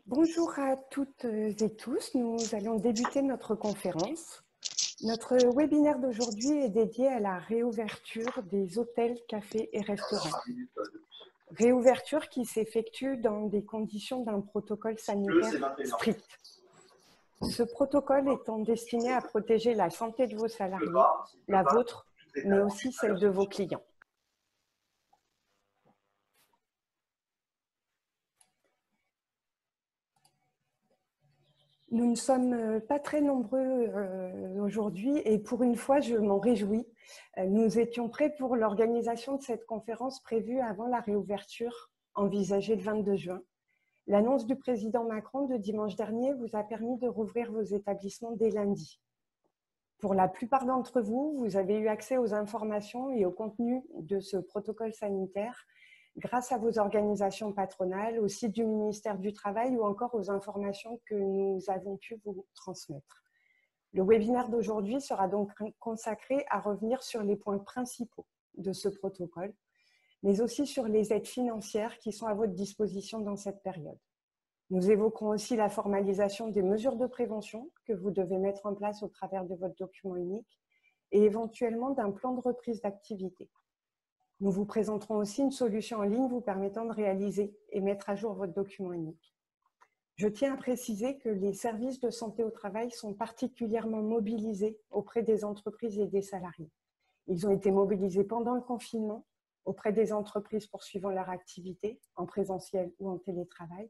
Bonjour à toutes et tous, nous allons débuter notre conférence. Notre webinaire d'aujourd'hui est dédié à la réouverture des hôtels, cafés et restaurants. Réouverture qui s'effectue dans des conditions d'un protocole sanitaire strict. Ce protocole étant destiné à protéger la santé de vos salariés, la vôtre, mais aussi celle de vos clients. Nous ne sommes pas très nombreux aujourd'hui et pour une fois, je m'en réjouis. Nous étions prêts pour l'organisation de cette conférence prévue avant la réouverture envisagée le 22 juin. L'annonce du président Macron de dimanche dernier vous a permis de rouvrir vos établissements dès lundi. Pour la plupart d'entre vous, vous avez eu accès aux informations et au contenu de ce protocole sanitaire grâce à vos organisations patronales, au site du ministère du Travail ou encore aux informations que nous avons pu vous transmettre. Le webinaire d'aujourd'hui sera donc consacré à revenir sur les points principaux de ce protocole, mais aussi sur les aides financières qui sont à votre disposition dans cette période. Nous évoquerons aussi la formalisation des mesures de prévention que vous devez mettre en place au travers de votre document unique et éventuellement d'un plan de reprise d'activité. Nous vous présenterons aussi une solution en ligne vous permettant de réaliser et mettre à jour votre document unique. Je tiens à préciser que les services de santé au travail sont particulièrement mobilisés auprès des entreprises et des salariés. Ils ont été mobilisés pendant le confinement auprès des entreprises poursuivant leur activité en présentiel ou en télétravail.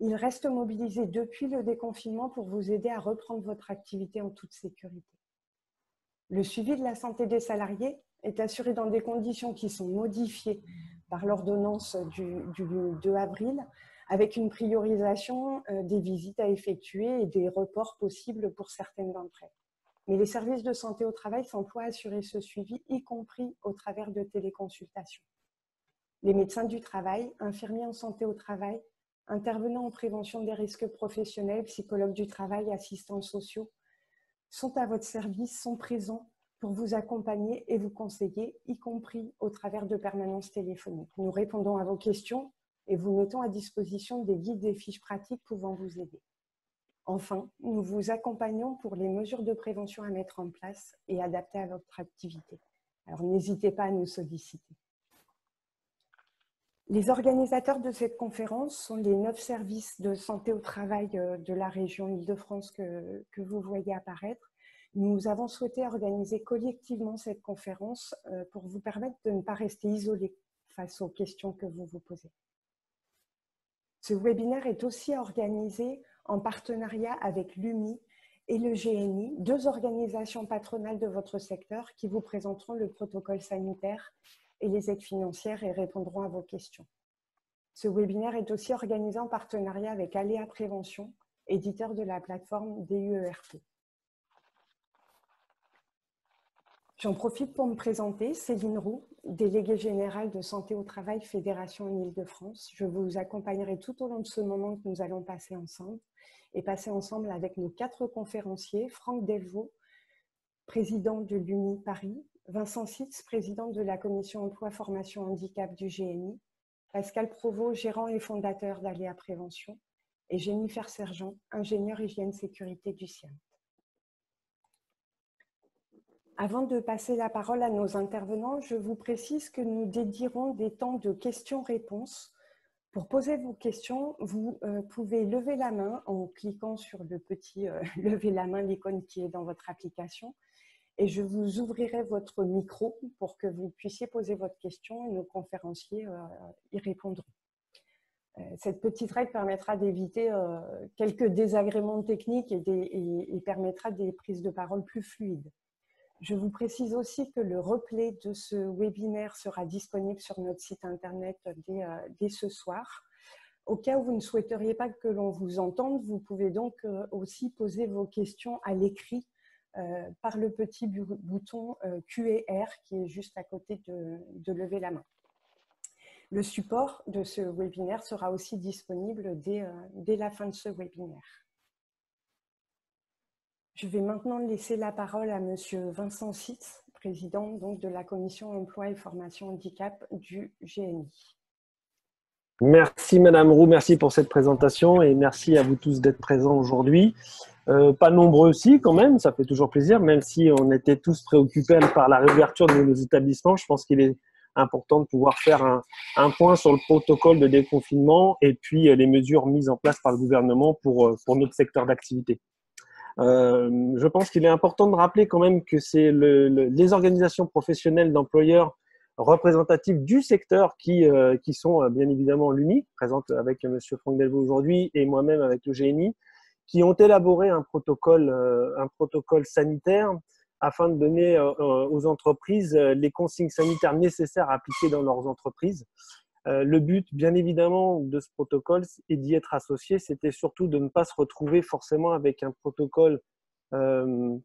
Ils restent mobilisés depuis le déconfinement pour vous aider à reprendre votre activité en toute sécurité. Le suivi de la santé des salariés est assuré dans des conditions qui sont modifiées par l'ordonnance du 2 avril, avec une priorisation des visites à effectuer et des reports possibles pour certaines d'entre elles. Mais les services de santé au travail s'emploient à assurer ce suivi, y compris au travers de téléconsultations. Les médecins du travail, infirmiers en santé au travail, intervenants en prévention des risques professionnels, psychologues du travail, assistants sociaux, sont à votre service, sont présents pour vous accompagner et vous conseiller, y compris au travers de permanences téléphoniques. Nous répondons à vos questions et vous mettons à disposition des guides et fiches pratiques pouvant vous aider. Enfin, nous vous accompagnons pour les mesures de prévention à mettre en place et adaptées à votre activité. Alors n'hésitez pas à nous solliciter. Les organisateurs de cette conférence sont les 9 services de santé au travail de la région Île-de-France que vous voyez apparaître. Nous avons souhaité organiser collectivement cette conférence pour vous permettre de ne pas rester isolés face aux questions que vous vous posez. Ce webinaire est aussi organisé en partenariat avec l'UMI et le GNI, 2 organisations patronales de votre secteur qui vous présenteront le protocole sanitaire et les aides financières et répondront à vos questions. Ce webinaire est aussi organisé en partenariat avec Aléa Prévention, éditeur de la plateforme DUERP. J'en profite pour me présenter, Céline Roux, déléguée générale de Santé au Travail Fédération en Île-de-France. Je vous accompagnerai tout au long de ce moment que nous allons passer ensemble et passer ensemble avec nos 4 conférenciers, Franck Delvaux, président de l'UMI Paris, Vincent Sitz, président de la commission emploi formation handicap du GNI, Pascal Provost, gérant et fondateur d'Aléa Prévention, et Jennifer Sergent, ingénieure hygiène sécurité du CIAM. Avant de passer la parole à nos intervenants, je vous précise que nous dédierons des temps de questions-réponses. Pour poser vos questions, vous pouvez lever la main en cliquant sur le petit « lever la main », l'icône qui est dans votre application, et je vous ouvrirai votre micro pour que vous puissiez poser votre question et nos conférenciers y répondront. Cette petite règle permettra d'éviter quelques désagréments techniques et permettra des prises de parole plus fluides. Je vous précise aussi que le replay de ce webinaire sera disponible sur notre site internet dès ce soir. Au cas où vous ne souhaiteriez pas que l'on vous entende, vous pouvez donc aussi poser vos questions à l'écrit par le petit bouton Q&R qui est juste à côté de lever la main. Le support de ce webinaire sera aussi disponible dès la fin de ce webinaire. Je vais maintenant laisser la parole à Monsieur Vincent Sitz, président donc, de la commission emploi et formation handicap du GNI. Merci Madame Roux, merci pour cette présentation et merci à vous tous d'être présents aujourd'hui. Pas nombreux aussi quand même, ça fait toujours plaisir, même si on était tous préoccupés par la réouverture de nos établissements. Je pense qu'il est important de pouvoir faire un point sur le protocole de déconfinement et puis les mesures mises en place par le gouvernement pour notre secteur d'activité. Je pense qu'il est important de rappeler quand même que c'est les organisations professionnelles d'employeurs représentatifs du secteur qui sont bien évidemment l'UNI, présente avec M. Franck Delvaux aujourd'hui, et moi-même avec le GNI, qui ont élaboré un protocole sanitaire afin de donner aux entreprises les consignes sanitaires nécessaires à appliquer dans leurs entreprises. Le but, bien évidemment, de ce protocole et d'y être associé, c'était surtout de ne pas se retrouver forcément avec un protocole euh,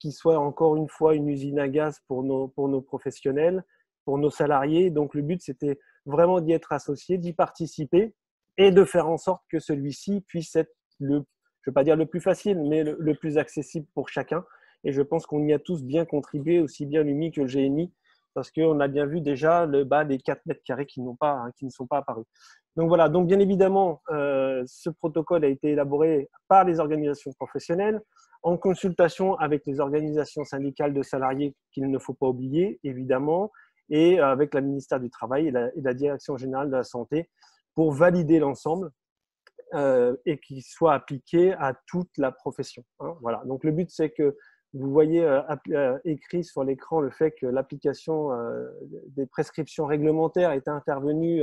qui soit encore une fois une usine à gaz pour nos professionnels, pour nos salariés. Donc le but, c'était vraiment d'y être associé, d'y participer et de faire en sorte que celui-ci puisse être je ne vais pas dire le plus facile, mais le plus accessible pour chacun. Et je pense qu'on y a tous bien contribué, aussi bien l'UMI que le GNI, parce qu'on a bien vu déjà le bas des 4 mètres carrés qui ne sont pas apparus. Donc voilà, donc bien évidemment, ce protocole a été élaboré par les organisations professionnelles, en consultation avec les organisations syndicales de salariés qu'il ne faut pas oublier, évidemment, et avec le ministère du Travail et la Direction générale de la santé pour valider l'ensemble et qu'il soit appliqué à toute la profession. Hein, voilà. Donc le but, c'est que vous voyez écrit sur l'écran le fait que l'application des prescriptions réglementaires est intervenue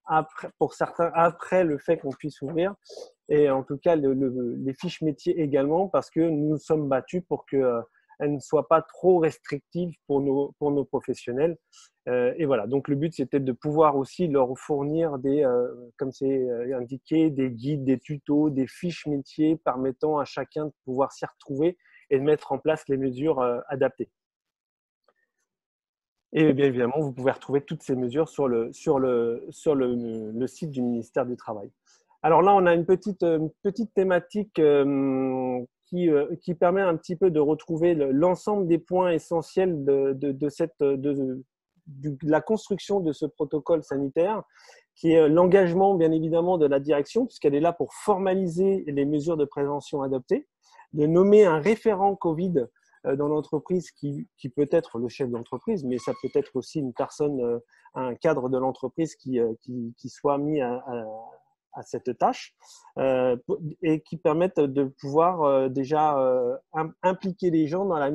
après, pour certains après le fait qu'on puisse ouvrir, et en tout cas les fiches métiers également, parce que nous nous sommes battus pour que elles ne soient pas trop restrictives pour nos professionnels. Et voilà, donc le but, c'était de pouvoir aussi leur fournir comme c'est indiqué, des guides, des tutos, des fiches métiers permettant à chacun de pouvoir s'y retrouver et de mettre en place les mesures adaptées. Et bien évidemment, vous pouvez retrouver toutes ces mesures sur le site du ministère du Travail. Alors là, on a une petite thématique qui permet un petit peu de retrouver l'ensemble des points essentiels de la construction de ce protocole sanitaire, qui est l'engagement, bien évidemment, de la direction, puisqu'elle est là pour formaliser les mesures de prévention adoptées, de nommer un référent Covid dans l'entreprise qui peut être le chef d'entreprise, mais ça peut être aussi une personne, un cadre de l'entreprise qui soit mis à cette tâche et qui permettent de pouvoir déjà impliquer les gens dans la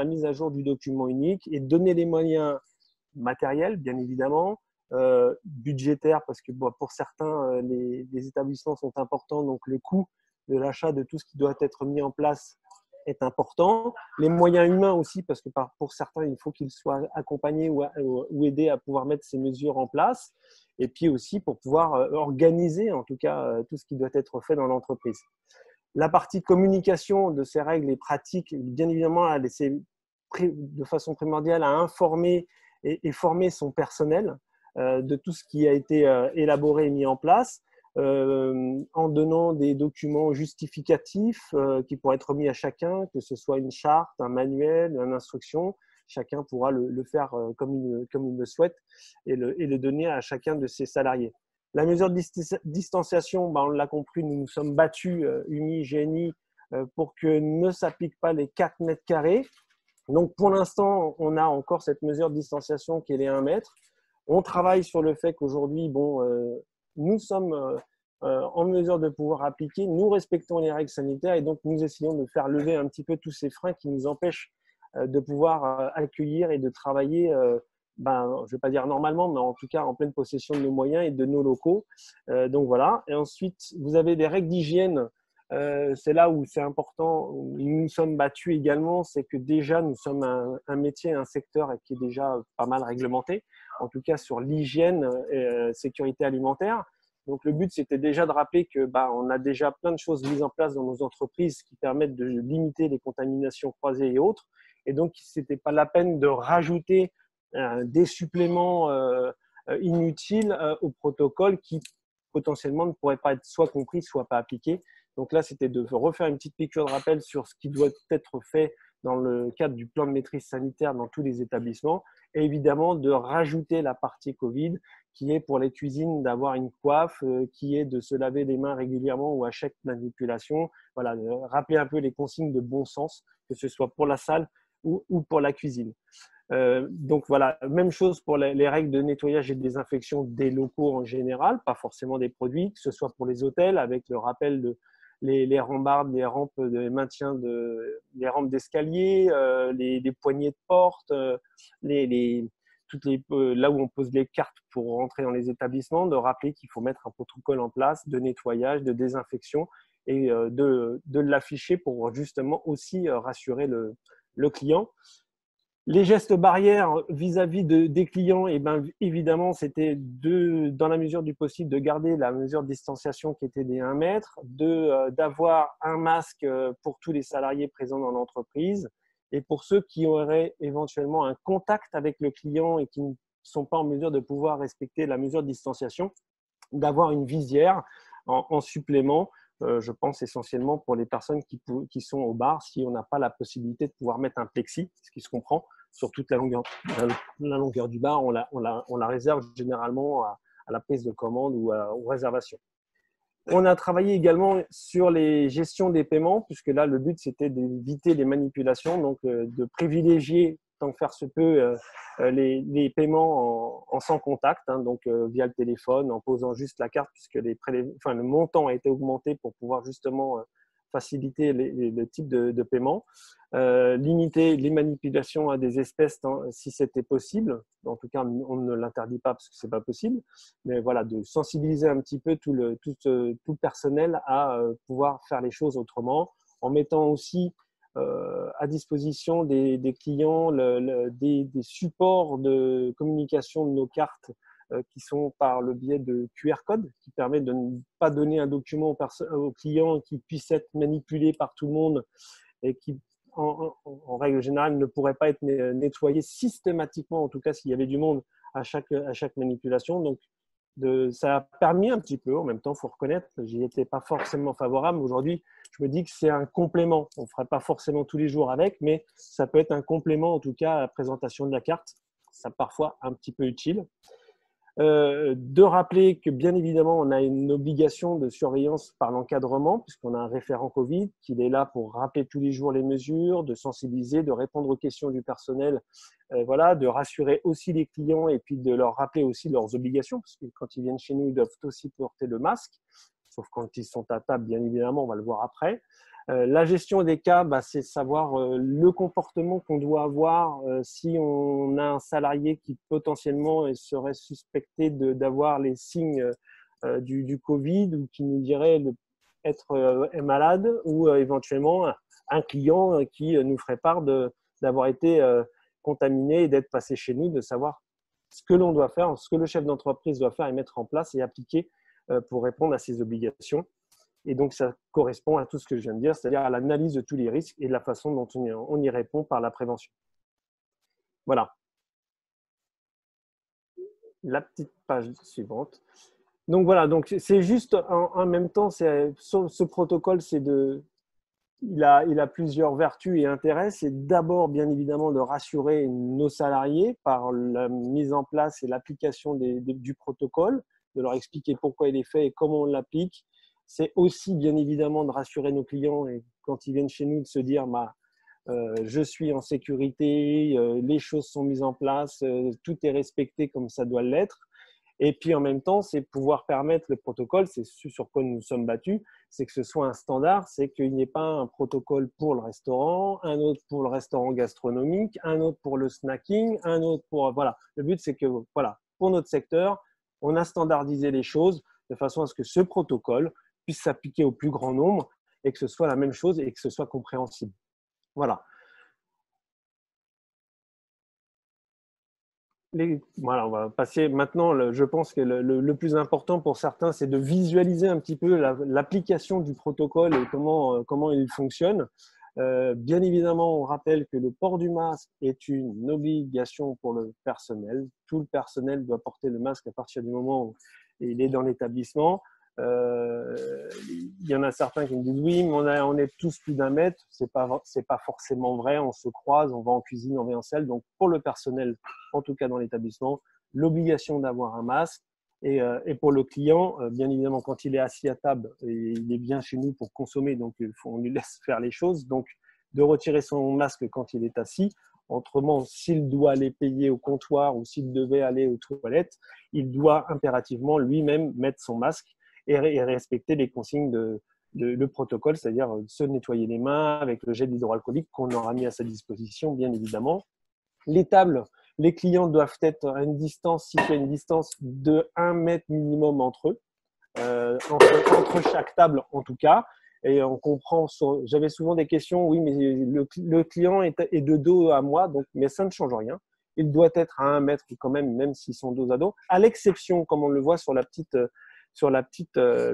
mise à jour du document unique et donner les moyens matériels, bien évidemment, budgétaires, parce que bon, pour certains, les établissements sont importants, donc le coût de l'achat de tout ce qui doit être mis en place est important. Les moyens humains aussi, parce que pour certains, il faut qu'ils soient accompagnés ou aidés à pouvoir mettre ces mesures en place. Et puis aussi pour pouvoir organiser, en tout cas, tout ce qui doit être fait dans l'entreprise. La partie communication de ces règles et pratiques, bien évidemment, elle essaie de façon primordiale à informer et former son personnel de tout ce qui a été élaboré et mis en place, en donnant des documents justificatifs qui pourraient être remis à chacun, que ce soit une charte, un manuel, une instruction. Chacun pourra le faire comme il le souhaite et le donner à chacun de ses salariés. La mesure de distanciation, on l'a compris, nous nous sommes battus, UMI, GNI, pour que ne s'appliquent pas les 4 mètres carrés. Donc, pour l'instant, on a encore cette mesure de distanciation qui est les 1 mètre. On travaille sur le fait qu'aujourd'hui, nous sommes en mesure de pouvoir appliquer, nous respectons les règles sanitaires et donc nous essayons de faire lever un petit peu tous ces freins qui nous empêchent de pouvoir accueillir et de travailler, je ne vais pas dire normalement, mais en tout cas en pleine possession de nos moyens et de nos locaux. Donc voilà. Et ensuite, vous avez des règles d'hygiène. C'est là où c'est important, où nous nous sommes battus également, c'est que déjà nous sommes un métier, un secteur qui est déjà pas mal réglementé, en tout cas sur l'hygiène et sécurité alimentaire. Donc le but, c'était déjà de rappeler que on a déjà plein de choses mises en place dans nos entreprises qui permettent de limiter les contaminations croisées et autres. Et donc, ce n'était pas la peine de rajouter des suppléments inutiles au protocole qui potentiellement ne pourraient pas être soit compris, soit pas appliqués. Donc là, c'était de refaire une petite piqûre de rappel sur ce qui doit être fait dans le cadre du plan de maîtrise sanitaire dans tous les établissements et évidemment de rajouter la partie Covid qui est pour les cuisines d'avoir une coiffe, qui est de se laver les mains régulièrement ou à chaque manipulation. Voilà, rappeler un peu les consignes de bon sens, que ce soit pour la salle ou pour la cuisine. Donc voilà, même chose pour les règles de nettoyage et de désinfection des locaux en général, pas forcément des produits, que ce soit pour les hôtels avec le rappel de les rambardes, les rampes de maintien les rampes d'escalier, les poignées de porte, là où on pose les cartes pour rentrer dans les établissements, de rappeler qu'il faut mettre un protocole en place de nettoyage, de désinfection et de l'afficher pour justement aussi rassurer le client. Les gestes barrières vis-à-vis des clients, et ben, évidemment, c'était dans la mesure du possible, de garder la mesure de distanciation qui était des 1 mètre, d'avoir un masque pour tous les salariés présents dans l'entreprise. Et pour ceux qui auraient éventuellement un contact avec le client et qui ne sont pas en mesure de pouvoir respecter la mesure de distanciation, d'avoir une visière en supplément. Je pense essentiellement pour les personnes qui sont au bar, si on n'a pas la possibilité de pouvoir mettre un plexi, ce qui se comprend, sur toute la longueur du bar, on la réserve généralement à la prise de commande ou aux réservations. On a travaillé également sur les gestions des paiements, puisque là, le but, c'était d'éviter les manipulations, donc de privilégier, tant que faire se peut, les paiements en sans contact, hein, donc via le téléphone, en posant juste la carte, puisque le montant a été augmenté pour pouvoir justement faciliter le type de paiement. Limiter les manipulations à des espèces si c'était possible. En tout cas, on ne l'interdit pas parce que c'est pas possible. Mais voilà, de sensibiliser un petit peu tout le personnel à pouvoir faire les choses autrement, en mettant aussi à disposition des clients des supports de communication de nos cartes qui sont par le biais de QR code, qui permet de ne pas donner un document au client qui puisse être manipulé par tout le monde et qui, en règle générale, ne pourrait pas être nettoyé systématiquement, en tout cas s'il y avait du monde à chaque manipulation. Donc, ça a permis un petit peu, en même temps, il faut reconnaître, j'y étais pas forcément favorable. Aujourd'hui, je me dis que c'est un complément. On ne ferait pas forcément tous les jours avec, mais ça peut être un complément, en tout cas, à la présentation de la carte. Ça parfois un petit peu utile. De rappeler que bien évidemment, on a une obligation de surveillance par l'encadrement, puisqu'on a un référent Covid, qu'il est là pour rappeler tous les jours les mesures, de sensibiliser, de répondre aux questions du personnel, voilà, de rassurer aussi les clients et puis de leur rappeler aussi leurs obligations, parce que quand ils viennent chez nous, ils doivent aussi porter le masque, sauf quand ils sont à table, bien évidemment, on va le voir après. La gestion des cas, c'est savoir le comportement qu'on doit avoir si on a un salarié qui potentiellement serait suspecté d'avoir les signes du Covid ou qui nous dirait être malade ou éventuellement un client qui nous ferait part d'avoir été contaminé et d'être passé chez nous, de savoir ce que l'on doit faire, ce que le chef d'entreprise doit faire et mettre en place et appliquer pour répondre à ses obligations. Et donc, ça correspond à tout ce que je viens de dire, c'est-à-dire à l'analyse de tous les risques et de la façon dont on y répond par la prévention. Voilà. La petite page suivante. Donc, voilà. Donc, c'est juste en même temps, ce protocole, il a plusieurs vertus et intérêts. C'est d'abord, bien évidemment, de rassurer nos salariés par la mise en place et l'application du protocole, de leur expliquer pourquoi il est fait et comment on l'applique. C'est aussi, bien évidemment, de rassurer nos clients et quand ils viennent chez nous, de se dire je suis en sécurité, les choses sont mises en place, tout est respecté comme ça doit l'être. Et puis, en même temps, c'est pouvoir permettre le protocole, c'est ce sur quoi nous nous sommes battus, c'est que ce soit un standard, c'est qu'il n'y ait pas un protocole pour le restaurant, un autre pour le restaurant gastronomique, un autre pour le snacking, un autre pour… Voilà. Le but, c'est que, voilà, pour notre secteur, on a standardisé les choses de façon à ce que ce protocole puisse s'appliquer au plus grand nombre et que ce soit la même chose et que ce soit compréhensible. Voilà. Voilà, on va passer maintenant. Je pense que le plus important pour certains, c'est de visualiser un petit peu l'application du protocole et comment il fonctionne. Bien évidemment, on rappelle que le port du masque est une obligation pour le personnel. Tout le personnel doit porter le masque à partir du moment où il est dans l'établissement. Il y en a certains qui me disent oui, mais on est tous plus d'1 mètre. C'est pas forcément vrai. On se croise, on va en cuisine, on va en salle. Donc pour le personnel, en tout cas dans l'établissement, l'obligation d'avoir un masque. Et pour le client, bien évidemment, quand il est assis à table, il est bien chez nous pour consommer, donc on lui laisse faire les choses. Donc, de retirer son masque quand il est assis. Autrement, s'il doit aller payer au comptoir ou s'il devait aller aux toilettes, il doit impérativement lui-même mettre son masque et respecter les consignes le protocole, c'est-à-dire se nettoyer les mains avec le gel hydroalcoolique qu'on aura mis à sa disposition, bien évidemment. Les tables, les clients doivent être à une distance, située à une distance de 1 mètre minimum entre eux, entre chaque table en tout cas. Et on comprend, j'avais souvent des questions, oui, mais le client est de dos à moi, donc, mais ça ne change rien. Il doit être à 1 mètre quand même, même s'ils sont dos à dos, à l'exception, comme on le voit sur la petite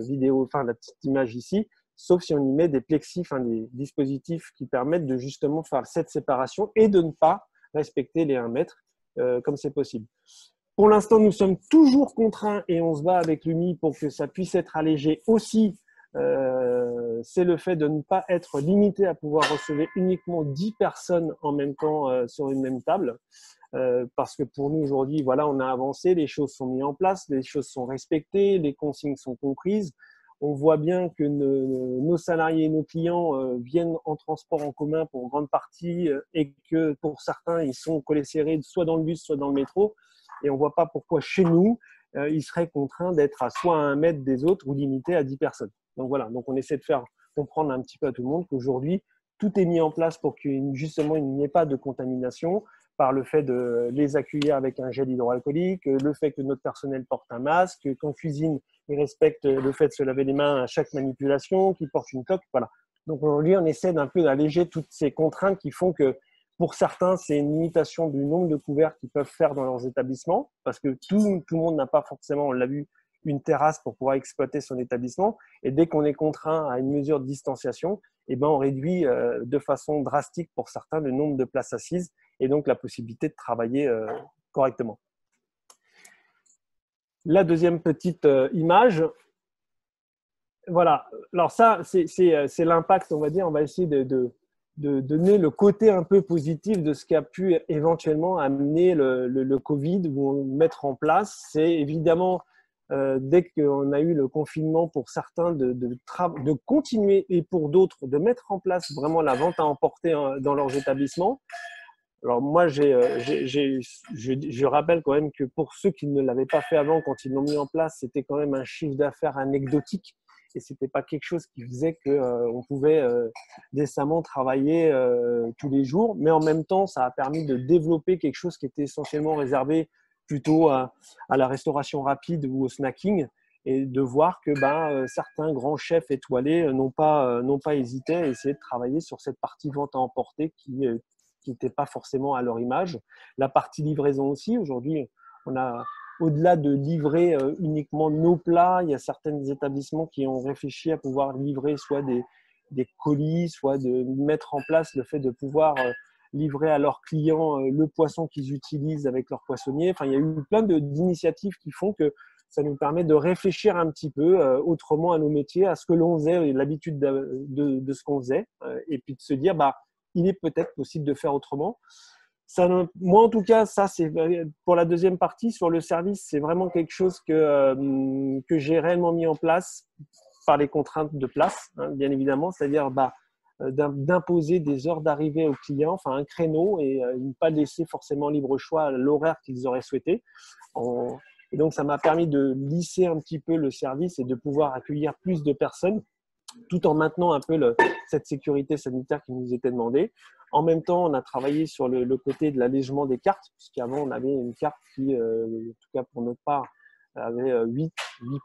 vidéo, enfin la petite image ici, sauf si on y met des plexis, enfin des dispositifs qui permettent de justement faire cette séparation et de ne pas respecter les 1 mètre comme c'est possible. Pour l'instant, nous sommes toujours contraints et on se bat avec l'UMI pour que ça puisse être allégé aussi. C'est le fait de ne pas être limité à pouvoir recevoir uniquement 10 personnes en même temps sur une même table. Parce que pour nous aujourd'hui, voilà, on a avancé, les choses sont mises en place, les choses sont respectées, les consignes sont comprises. On voit bien que nos salariés et nos clients viennent en transport en commun pour une grande partie et que pour certains, ils sont collés serrés soit dans le bus, soit dans le métro. Et on ne voit pas pourquoi chez nous, ils seraient contraints d'être à soit à 1 mètre des autres ou limités à 10 personnes. Donc voilà, donc on essaie de faire comprendre un petit peu à tout le monde qu'aujourd'hui, tout est mis en place pour qu'il justement il n'y ait pas de contamination par le fait de les accueillir avec un gel hydroalcoolique, le fait que notre personnel porte un masque, qu'en cuisine, ils respectent le fait de se laver les mains à chaque manipulation, qu'ils portent une toque, voilà. Donc aujourd'hui, on essaie d'un peu d'alléger toutes ces contraintes qui font que pour certains, c'est une limitation du nombre de couverts qu'ils peuvent faire dans leurs établissements, parce que tout le monde n'a pas forcément, on l'a vu, une terrasse pour pouvoir exploiter son établissement. Et dès qu'on est contraint à une mesure de distanciation, eh ben, on réduit de façon drastique pour certains le nombre de places assises et donc la possibilité de travailler correctement. La deuxième petite image, voilà. Alors ça, c'est l'impact, on va dire. On va essayer de donner le côté un peu positif de ce qui a pu éventuellement amener le Covid ou mettre en place. C'est évidemment, dès qu'on a eu le confinement, pour certains, de continuer et pour d'autres, de mettre en place vraiment la vente à emporter dans leurs établissements. Alors moi, je rappelle quand même que pour ceux qui ne l'avaient pas fait avant, quand ils l'ont mis en place, c'était quand même un chiffre d'affaires anecdotique et c'était pas quelque chose qui faisait qu'on pouvait décemment travailler tous les jours. Mais en même temps, ça a permis de développer quelque chose qui était essentiellement réservé plutôt à la restauration rapide ou au snacking et de voir que certains grands chefs étoilés n'ont pas hésité à essayer de travailler sur cette partie vente à emporter qui n'étaient pas forcément à leur image. La partie livraison aussi, aujourd'hui, on a, au-delà de livrer uniquement nos plats, il y a certains établissements qui ont réfléchi à pouvoir livrer soit des colis, soit de mettre en place le fait de pouvoir livrer à leurs clients le poisson qu'ils utilisent avec leur poissonnier. Enfin, il y a eu plein d'initiatives qui font que ça nous permet de réfléchir un petit peu autrement à nos métiers, à ce que l'on faisait, l'habitude de ce qu'on faisait, et puis de se dire, il est peut-être possible de faire autrement. Ça, moi, en tout cas, ça, c'est pour la deuxième partie. Sur le service, c'est vraiment quelque chose que j'ai réellement mis en place par les contraintes de place, hein, bien évidemment. C'est-à-dire d'imposer des heures d'arrivée aux clients, enfin un créneau, et ne pas laisser forcément libre choix à l'horaire qu'ils auraient souhaité. Et donc, ça m'a permis de lisser un petit peu le service et de pouvoir accueillir plus de personnes, tout en maintenant un peu cette sécurité sanitaire qui nous était demandée. En même temps, on a travaillé sur le côté de l'allègement des cartes, puisqu'avant, on avait une carte qui, en tout cas pour notre part, avait 8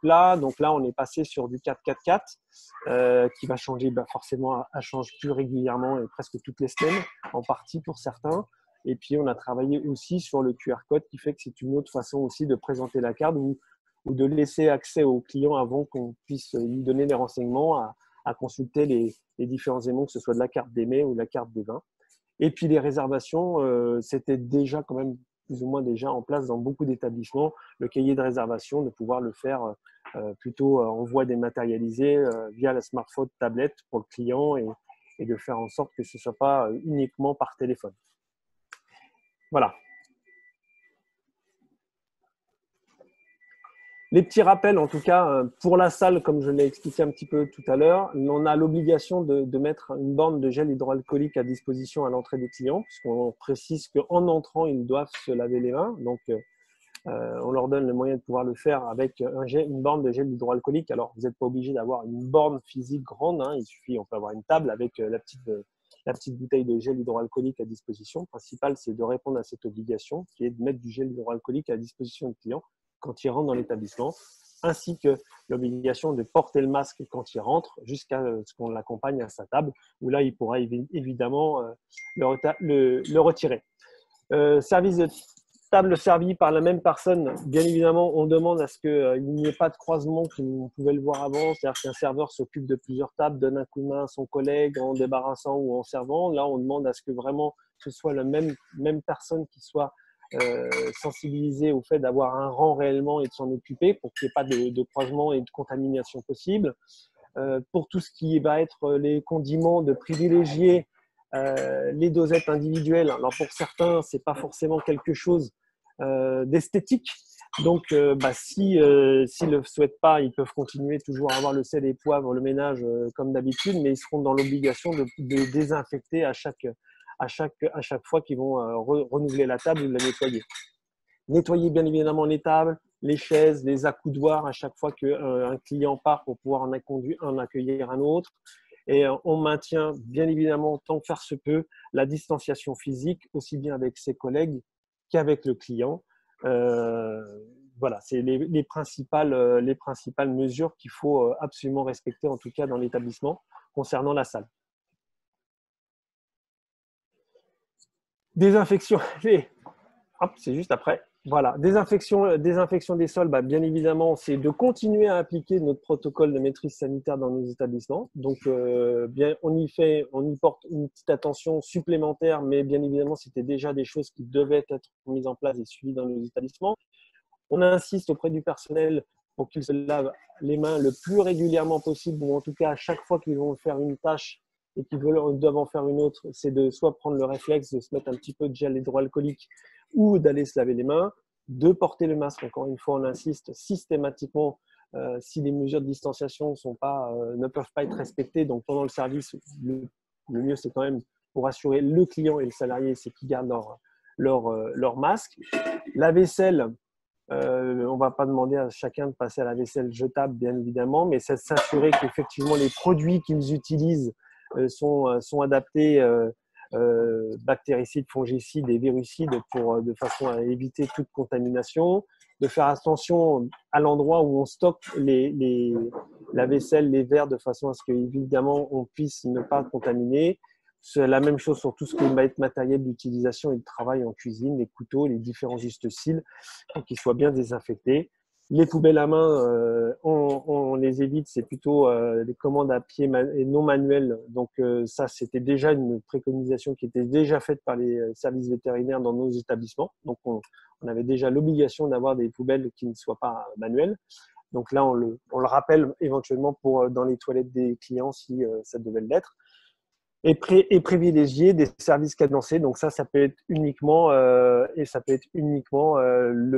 plats. Donc là, on est passé sur du 4-4-4 qui va changer, forcément, elle change plus régulièrement et presque toutes les semaines, en partie pour certains. Et puis, on a travaillé aussi sur le QR code qui fait que c'est une autre façon aussi de présenter la carte ou de laisser accès aux clients avant qu'on puisse lui donner des renseignements à consulter les différents éléments, que ce soit de la carte des mets ou de la carte des vins. Et puis les réservations, c'était déjà quand même plus ou moins déjà en place dans beaucoup d'établissements, le cahier de réservation, de pouvoir le faire plutôt en voie dématérialisée via la smartphone, tablette pour le client et de faire en sorte que ce ne soit pas uniquement par téléphone. Voilà. Les petits rappels, en tout cas, pour la salle, comme je l'ai expliqué un petit peu tout à l'heure, on a l'obligation de mettre une borne de gel hydroalcoolique à disposition à l'entrée des clients, puisqu'on précise qu'en entrant, ils doivent se laver les mains. Donc, on leur donne le moyen de pouvoir le faire avec une borne de gel hydroalcoolique. Alors, vous n'êtes pas obligé d'avoir une borne physique grande, hein. Il suffit, on peut avoir une table avec la petite bouteille de gel hydroalcoolique à disposition. Le principal, c'est de répondre à cette obligation, qui est de mettre du gel hydroalcoolique à disposition du client quand il rentre dans l'établissement, ainsi que l'obligation de porter le masque quand il rentre, jusqu'à ce qu'on l'accompagne à sa table, où là, il pourra évidemment le retirer. Service de table servie par la même personne, bien évidemment, on demande à ce qu'il n'y ait pas de croisement comme on pouvait le voir avant, c'est-à-dire qu'un serveur s'occupe de plusieurs tables, donne un coup de main à son collègue en débarrassant ou en servant. Là, on demande à ce que vraiment ce soit la même personne qui soit sensibilisée au fait d'avoir un rang réellement et de s'en occuper pour qu'il n'y ait pas de croisement et de contamination possible. Pour tout ce qui va être les condiments, de privilégier les dosettes individuelles. Alors pour certains, c'est pas forcément quelque chose d'esthétique. Donc, s'ils ne le souhaitent pas, ils peuvent continuer toujours à avoir le sel et poivre, le ménage comme d'habitude, mais ils seront dans l'obligation de désinfecter à chaque fois qu'ils vont renouveler la table ou la nettoyer. Nettoyer bien évidemment les tables, les chaises, les accoudoirs à chaque fois qu'un client part pour pouvoir en accueillir un autre. Et on maintient bien évidemment, tant que faire se peut, la distanciation physique, aussi bien avec ses collègues qu'avec le client. Voilà, c'est les principales mesures qu'il faut absolument respecter, en tout cas dans l'établissement, concernant la salle. Désinfection, c'est juste après. Voilà, désinfection des sols, bien évidemment, c'est de continuer à appliquer notre protocole de maîtrise sanitaire dans nos établissements. Donc, on y porte une petite attention supplémentaire, mais bien évidemment, c'était déjà des choses qui devaient être mises en place et suivies dans nos établissements. On insiste auprès du personnel pour qu'ils se lavent les mains le plus régulièrement possible, ou en tout cas à chaque fois qu'ils vont faire une tâche et qu'ils doivent en faire une autre, c'est de soit prendre le réflexe de se mettre un petit peu de gel hydroalcoolique ou d'aller se laver les mains, de porter le masque. Encore une fois, on insiste systématiquement si les mesures de distanciation ne peuvent pas être respectées. Donc pendant le service, le mieux c'est quand même pour assurer le client et le salarié, c'est qu'ils gardent leur masque. La vaisselle, on ne va pas demander à chacun de passer à la vaisselle jetable, bien évidemment, mais c'est s'assurer qu'effectivement les produits qu'ils utilisent sont adaptés bactéricides, fongicides et virucides de façon à éviter toute contamination, de faire attention à l'endroit où on stocke la vaisselle, les verres, de façon à ce qu'évidemment on puisse ne pas contaminer. C'est la même chose sur tout ce qui va être matériel d'utilisation et de travail en cuisine, les couteaux, les différents ustensiles, pour qu'ils soient bien désinfectés. Les poubelles à main, on les évite, c'est plutôt les commandes à pied et non manuelles. Donc ça, c'était déjà une préconisation qui était déjà faite par les services vétérinaires dans nos établissements. Donc on avait déjà l'obligation d'avoir des poubelles qui ne soient pas manuelles. Donc là, on le rappelle éventuellement dans les toilettes des clients si ça devait l'être. Et privilégier des services cadencés. Donc ça peut être uniquement le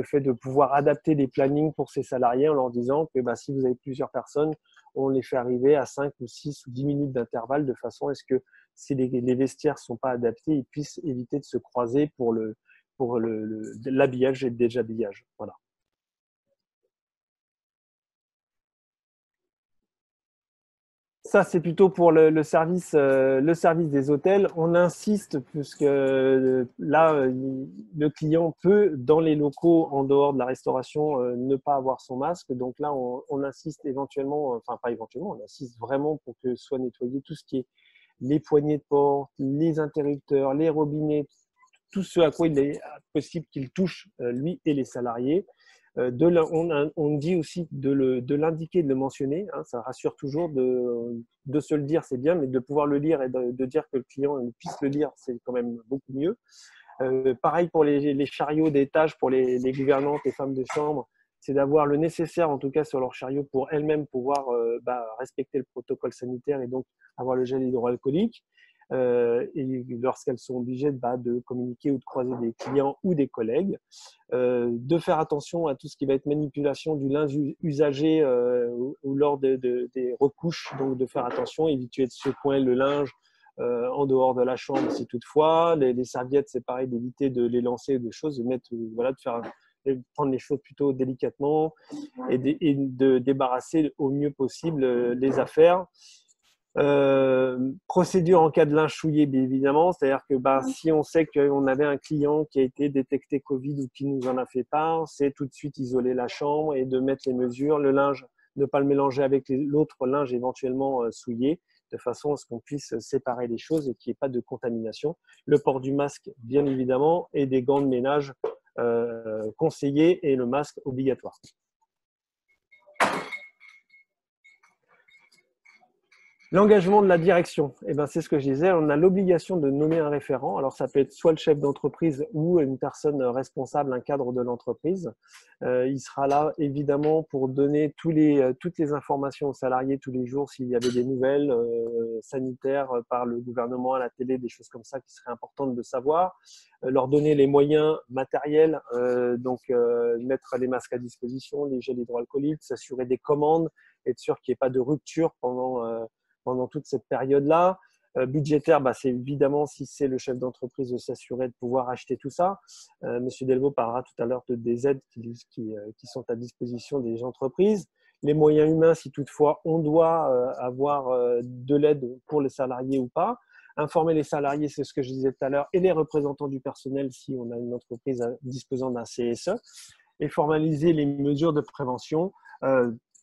fait de pouvoir adapter les plannings pour ses salariés en leur disant que si vous avez plusieurs personnes, on les fait arriver à 5 ou 6 ou 10 minutes d'intervalle de façon à ce que si les vestiaires ne sont pas adaptés, ils puissent éviter de se croiser pour l'habillage et le déshabillage. Voilà. Ça, c'est plutôt pour le service des hôtels. On insiste puisque là, le client peut, dans les locaux en dehors de la restauration, ne pas avoir son masque. Donc là, on insiste éventuellement, enfin pas éventuellement, on insiste vraiment pour que soit nettoyé tout ce qui est les poignées de porte, les interrupteurs, les robinets, tout ce à quoi il est possible qu'il touche, lui et les salariés. On dit aussi de l'indiquer, de le mentionner. Hein, ça rassure toujours de se le dire, c'est bien, mais de pouvoir le lire et de dire que le client puisse le lire, c'est quand même beaucoup mieux. Pareil pour les chariots d'étage, pour les gouvernantes et femmes de chambre, c'est d'avoir le nécessaire, en tout cas sur leur chariot, pour elles-mêmes pouvoir respecter le protocole sanitaire et donc avoir le gel hydroalcoolique. et lorsqu'elles sont obligées de communiquer ou de croiser des clients ou des collègues, de faire attention à tout ce qui va être manipulation du linge usagé ou lors des recouches, donc de faire attention, éviter de secouer le linge en dehors de la chambre si toutefois. Les serviettes, c'est pareil, d'éviter de les lancer, des choses, de prendre les choses plutôt délicatement et de débarrasser au mieux possible les affaires. Procédure en cas de linge souillé, bien évidemment, c'est-à-dire que si on sait qu'on avait un client qui a été détecté Covid ou qui nous en a fait part, c'est tout de suite isoler la chambre et de mettre les mesures, le linge, ne pas le mélanger avec l'autre linge éventuellement souillé, de façon à ce qu'on puisse séparer les choses et qu'il n'y ait pas de contamination. Le port du masque, bien évidemment, et des gants de ménage conseillés et le masque obligatoire. L'engagement de la direction, c'est ce que je disais, on a l'obligation de nommer un référent. Alors, ça peut être soit le chef d'entreprise ou une personne responsable, un cadre de l'entreprise. Il sera là, évidemment, pour donner toutes les informations aux salariés tous les jours s'il y avait des nouvelles sanitaires par le gouvernement, à la télé, des choses comme ça qui seraient importantes de savoir. Leur donner les moyens matériels, mettre les masques à disposition, les gels hydroalcooliques, s'assurer des commandes, être sûr qu'il n'y ait pas de rupture pendant toute cette période-là. Budgétaire, c'est évidemment, si c'est le chef d'entreprise, de s'assurer de pouvoir acheter tout ça. Monsieur Delvaux parlera tout à l'heure des aides qui sont à disposition des entreprises. Les moyens humains, si toutefois on doit avoir de l'aide pour les salariés ou pas. Informer les salariés, c'est ce que je disais tout à l'heure, et les représentants du personnel si on a une entreprise disposant d'un CSE. Et formaliser les mesures de prévention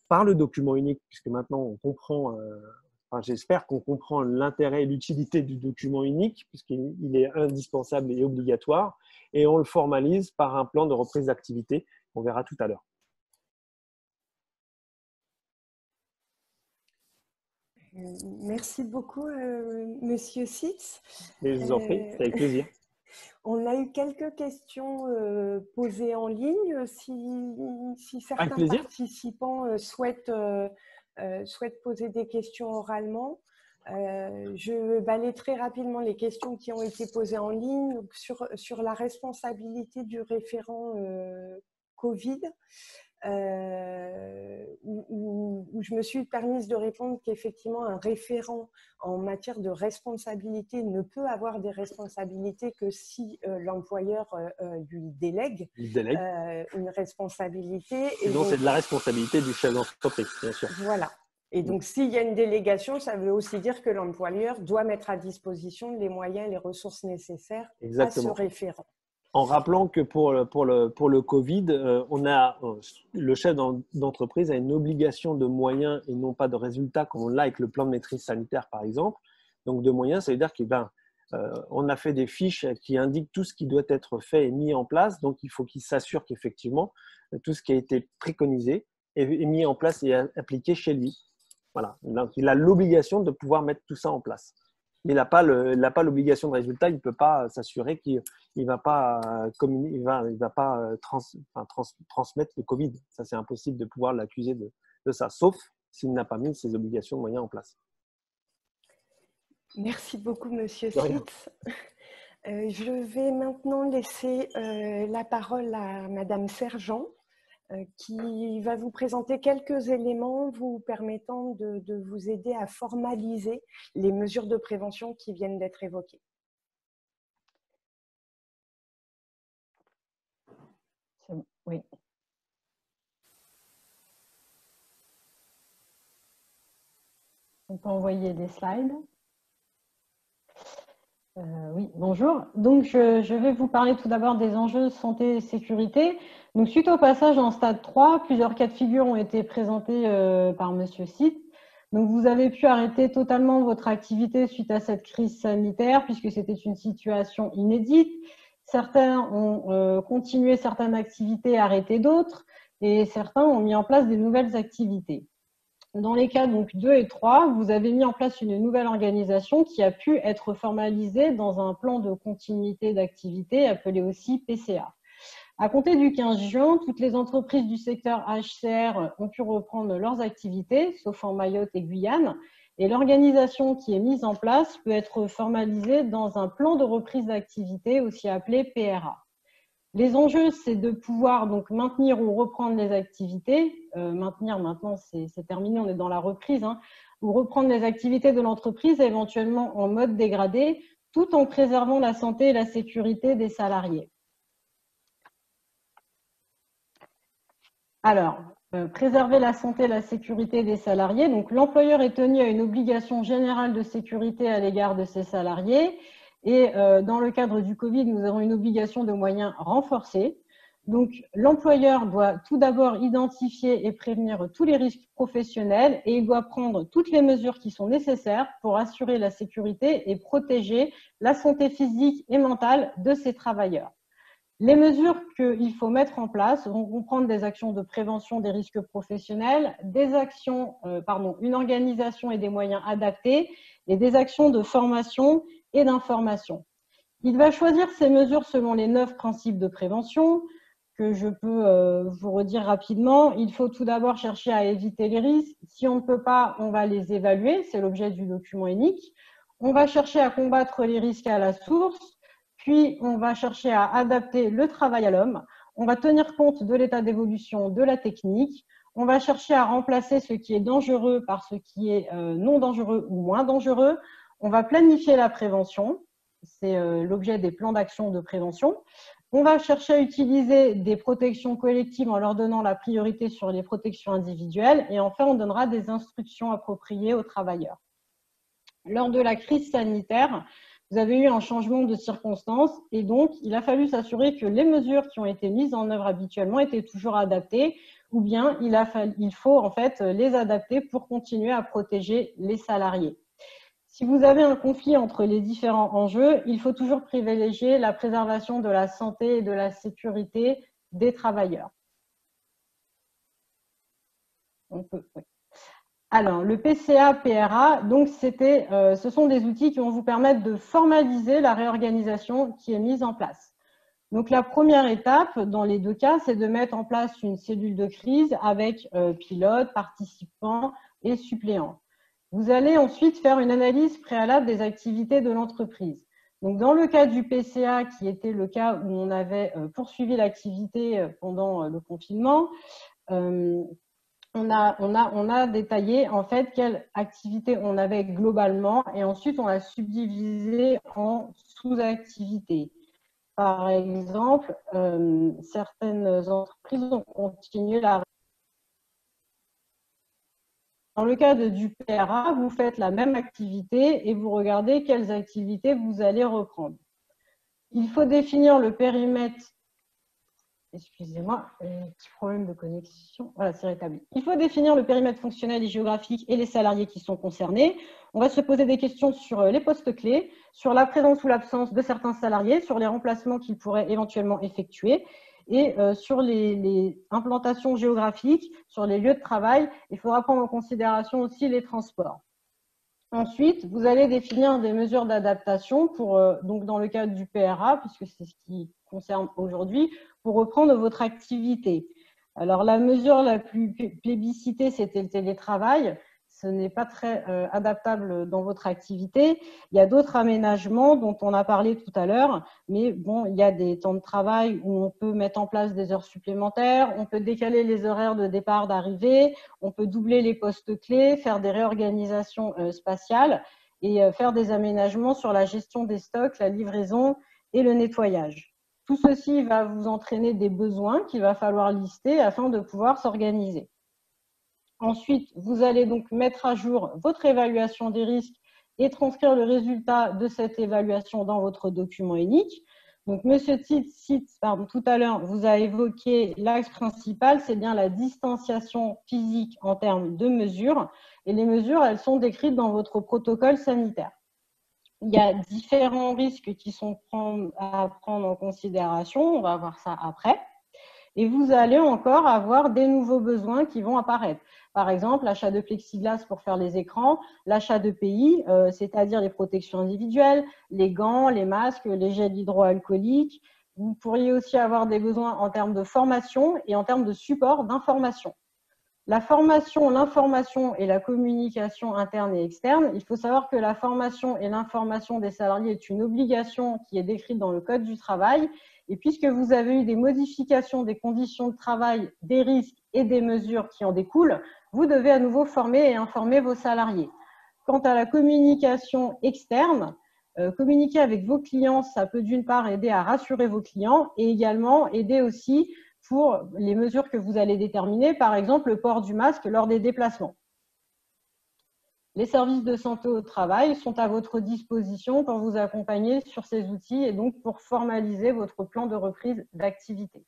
par le document unique, puisque maintenant on comprend... j'espère qu'on comprend l'intérêt et l'utilité du document unique, puisqu'il est indispensable et obligatoire, et on le formalise par un plan de reprise d'activité, on verra tout à l'heure. Merci beaucoup, Monsieur Sitz. Et je vous en prie, c'est avec plaisir. On a eu quelques questions posées en ligne. Si certains participants souhaitent poser des questions oralement, je balaie très rapidement les questions qui ont été posées en ligne. Donc sur la responsabilité du référent Covid, où je me suis permise de répondre qu'effectivement un référent en matière de responsabilité ne peut avoir des responsabilités que si l'employeur lui délègue une responsabilité. Sinon, c'est de la responsabilité du chef d'entreprise, bien sûr. Voilà. Et donc, s'il y a une délégation, ça veut aussi dire que l'employeur doit mettre à disposition les moyens, les ressources nécessaires à ce référent. En rappelant que pour le Covid, le chef d'entreprise a une obligation de moyens et non pas de résultats, comme on l'a avec le plan de maîtrise sanitaire, par exemple. Donc, de moyens, ça veut dire qu'on a fait des fiches qui indiquent tout ce qui doit être fait et mis en place. Donc, il faut qu'il s'assure qu'effectivement, tout ce qui a été préconisé est mis en place et appliqué chez lui. Voilà. Donc, il a l'obligation de pouvoir mettre tout ça en place. Il n'a pas l'obligation de résultat, il ne peut pas s'assurer qu'il ne va pas, transmettre le Covid. Ça, c'est impossible de pouvoir l'accuser de ça, sauf s'il n'a pas mis ses obligations de moyens en place. Merci beaucoup, Monsieur Sitz. Je vais maintenant laisser la parole à Madame Sergent, qui va vous présenter quelques éléments vous permettant de vous aider à formaliser les mesures de prévention qui viennent d'être évoquées. Oui. On peut envoyer des slides. Oui, bonjour. Donc, je vais vous parler tout d'abord des enjeux santé et sécurité. Donc, suite au passage en stade 3, plusieurs cas de figure ont été présentés par Monsieur Sitz. Donc, vous avez pu arrêter totalement votre activité suite à cette crise sanitaire puisque c'était une situation inédite. Certains ont continué certaines activités, arrêté d'autres, et certains ont mis en place des nouvelles activités. Dans les cas donc 2 et 3, vous avez mis en place une nouvelle organisation qui a pu être formalisée dans un plan de continuité d'activité appelé aussi PCA. À compter du 15 juin, toutes les entreprises du secteur HCR ont pu reprendre leurs activités, sauf en Mayotte et Guyane. Et l'organisation qui est mise en place peut être formalisée dans un plan de reprise d'activité, aussi appelé PRA. Les enjeux, c'est de pouvoir donc maintenir ou reprendre les activités. Maintenir, maintenant, c'est terminé, on est dans la reprise, hein, ou reprendre les activités de l'entreprise, éventuellement en mode dégradé, tout en préservant la santé et la sécurité des salariés. Alors, préserver la santé et la sécurité des salariés. Donc, l'employeur est tenu à une obligation générale de sécurité à l'égard de ses salariés. Et dans le cadre du Covid, nous avons une obligation de moyens renforcée. Donc, l'employeur doit tout d'abord identifier et prévenir tous les risques professionnels et il doit prendre toutes les mesures qui sont nécessaires pour assurer la sécurité et protéger la santé physique et mentale de ses travailleurs. Les mesures qu'il faut mettre en place vont comprendre des actions de prévention des risques professionnels, une organisation et des moyens adaptés et des actions de formation et d'information. Il va choisir ces mesures selon les 9 principes de prévention que je peux vous redire rapidement. Il faut tout d'abord chercher à éviter les risques. Si on ne peut pas, on va les évaluer. C'est l'objet du document ENIC. On va chercher à combattre les risques à la source. Puis, on va chercher à adapter le travail à l'homme. On va tenir compte de l'état d'évolution de la technique. On va chercher à remplacer ce qui est dangereux par ce qui est non dangereux ou moins dangereux. On va planifier la prévention. C'est l'objet des plans d'action de prévention. On va chercher à utiliser des protections collectives en leur donnant la priorité sur les protections individuelles. Et enfin, on donnera des instructions appropriées aux travailleurs. Lors de la crise sanitaire, vous avez eu un changement de circonstances et donc il a fallu s'assurer que les mesures qui ont été mises en œuvre habituellement étaient toujours adaptées ou bien il faut en fait les adapter pour continuer à protéger les salariés. Si vous avez un conflit entre les différents enjeux, il faut toujours privilégier la préservation de la santé et de la sécurité des travailleurs. Oui. Alors, le PCA-PRA, donc ce sont des outils qui vont vous permettre de formaliser la réorganisation qui est mise en place. Donc, la première étape, dans les 2 cas, c'est de mettre en place une cellule de crise avec pilotes, participants et suppléants. Vous allez ensuite faire une analyse préalable des activités de l'entreprise. Donc, dans le cas du PCA, qui était le cas où on avait poursuivi l'activité pendant le confinement, on a détaillé en fait quelle activité on avait globalement et ensuite on a subdivisé en sous-activités. Par exemple, certaines entreprises ont continué la... Dans le cas du PRA, vous faites la même activité et vous regardez quelles activités vous allez reprendre. Il faut définir le périmètre. Excusez-moi, petit problème de connexion. Voilà, c'est rétabli. Il faut définir le périmètre fonctionnel et géographique et les salariés qui sont concernés. On va se poser des questions sur les postes clés, sur la présence ou l'absence de certains salariés, sur les remplacements qu'ils pourraient éventuellement effectuer et sur les implantations géographiques, sur les lieux de travail. Il faudra prendre en considération aussi les transports. Ensuite, vous allez définir des mesures d'adaptation pour, donc dans le cadre du PRA, puisque c'est ce qui concerne aujourd'hui, pour reprendre votre activité. Alors, la mesure la plus plébiscitée, c'était le télétravail. Ce n'est pas très adaptable dans votre activité. Il y a d'autres aménagements dont on a parlé tout à l'heure, mais bon, il y a des temps de travail où on peut mettre en place des heures supplémentaires, on peut décaler les horaires de départ, d'arrivée, on peut doubler les postes clés, faire des réorganisations spatiales et faire des aménagements sur la gestion des stocks, la livraison et le nettoyage. Tout ceci va vous entraîner des besoins qu'il va falloir lister afin de pouvoir s'organiser. Ensuite, vous allez donc mettre à jour votre évaluation des risques et transcrire le résultat de cette évaluation dans votre document ENIC. Donc, Monsieur Tite, tout à l'heure, vous a évoqué l'axe principal, c'est bien la distanciation physique en termes de mesures. Et les mesures, elles sont décrites dans votre protocole sanitaire. Il y a différents risques qui sont à prendre en considération. On va voir ça après. Et vous allez encore avoir des nouveaux besoins qui vont apparaître. Par exemple, l'achat de plexiglas pour faire les écrans, l'achat de PI, c'est-à-dire les protections individuelles, les gants, les masques, les gels hydroalcooliques. Vous pourriez aussi avoir des besoins en termes de formation et en termes de support d'information. La formation, l'information et la communication interne et externe. Il faut savoir que la formation et l'information des salariés est une obligation qui est décrite dans le Code du travail. Et puisque vous avez eu des modifications des conditions de travail, des risques et des mesures qui en découlent, vous devez à nouveau former et informer vos salariés. Quant à la communication externe, communiquer avec vos clients, ça peut d'une part aider à rassurer vos clients et également aider aussi pour les mesures que vous allez déterminer, par exemple le port du masque lors des déplacements. Les services de santé au travail sont à votre disposition pour vous accompagner sur ces outils et donc pour formaliser votre plan de reprise d'activité.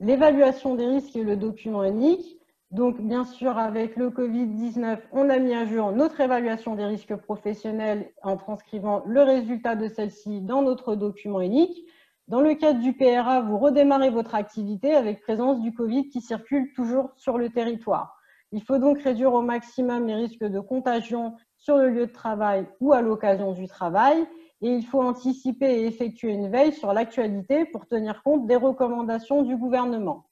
L'évaluation des risques et le document unique. Donc, bien sûr, avec le Covid-19, on a mis à jour notre évaluation des risques professionnels en transcrivant le résultat de celle-ci dans notre document unique. Dans le cadre du PRA, vous redémarrez votre activité avec présence du Covid qui circule toujours sur le territoire. Il faut donc réduire au maximum les risques de contagion sur le lieu de travail ou à l'occasion du travail. Et il faut anticiper et effectuer une veille sur l'actualité pour tenir compte des recommandations du gouvernement.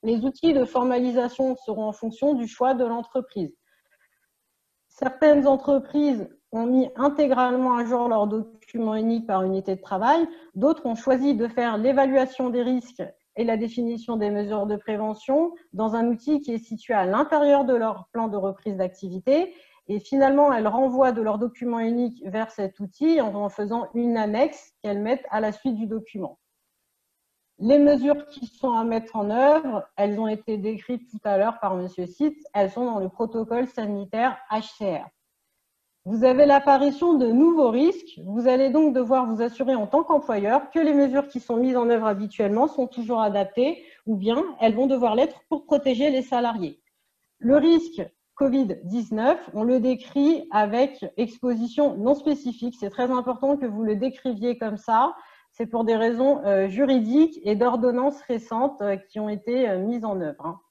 Les outils de formalisation seront en fonction du choix de l'entreprise. Certaines entreprises ont mis intégralement à jour leur document unique par unité de travail. D'autres ont choisi de faire l'évaluation des risques et la définition des mesures de prévention dans un outil qui est situé à l'intérieur de leur plan de reprise d'activité. Et finalement, elles renvoient de leur document unique vers cet outil en faisant une annexe qu'elles mettent à la suite du document. Les mesures qui sont à mettre en œuvre, elles ont été décrites tout à l'heure par M. Sitt, elles sont dans le protocole sanitaire HCR. Vous avez l'apparition de nouveaux risques. Vous allez donc devoir vous assurer en tant qu'employeur que les mesures qui sont mises en œuvre habituellement sont toujours adaptées ou bien elles vont devoir l'être pour protéger les salariés. Le risque Covid-19, on le décrit avec exposition non spécifique. C'est très important que vous le décriviez comme ça. C'est pour des raisons juridiques et d'ordonnances récentes qui ont été mises en œuvre.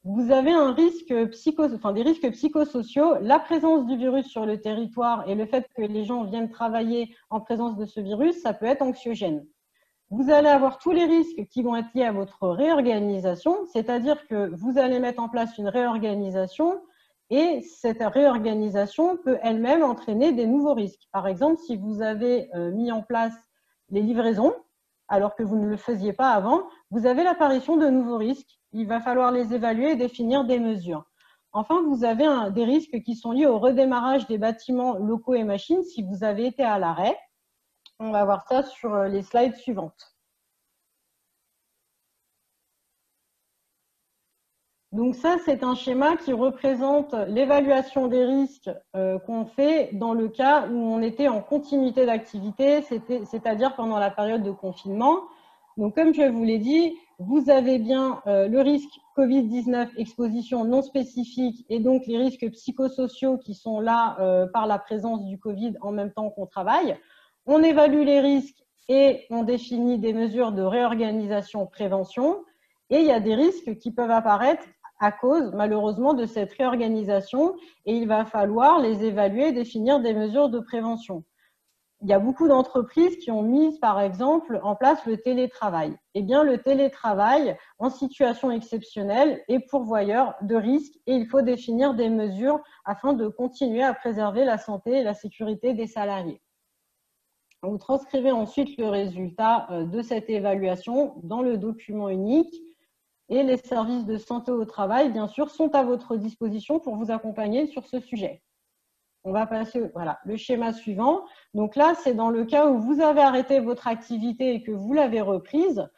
Vous avez un risque des risques psychosociaux. La présence du virus sur le territoire et le fait que les gens viennent travailler en présence de ce virus, ça peut être anxiogène. Vous allez avoir tous les risques qui vont être liés à votre réorganisation, c'est-à-dire que vous allez mettre en place une réorganisation et cette réorganisation peut elle-même entraîner des nouveaux risques. Par exemple, si vous avez mis en place les livraisons, alors que vous ne le faisiez pas avant, vous avez l'apparition de nouveaux risques. Il va falloir les évaluer et définir des mesures. Enfin, vous avez des risques qui sont liés au redémarrage des bâtiments, locaux et machines si vous avez été à l'arrêt. On va voir ça sur les slides suivantes. Donc ça, c'est un schéma qui représente l'évaluation des risques qu'on fait dans le cas où on était en continuité d'activité, c'est-à-dire pendant la période de confinement. Donc comme je vous l'ai dit, vous avez bien le risque Covid-19, exposition non spécifique, et donc les risques psychosociaux qui sont là par la présence du Covid en même temps qu'on travaille. On évalue les risques et on définit des mesures de réorganisation, prévention. Et il y a des risques qui peuvent apparaître à cause, malheureusement, de cette réorganisation et il va falloir les évaluer et définir des mesures de prévention. Il y a beaucoup d'entreprises qui ont mis, par exemple, en place le télétravail. Eh bien, le télétravail, en situation exceptionnelle, est pourvoyeur de risques et il faut définir des mesures afin de continuer à préserver la santé et la sécurité des salariés. Vous transcrivez ensuite le résultat de cette évaluation dans le document unique. Et les services de santé au travail, bien sûr, sont à votre disposition pour vous accompagner sur ce sujet. On va passer le schéma suivant. Donc là, c'est dans le cas où vous avez arrêté votre activité et que vous l'avez reprise.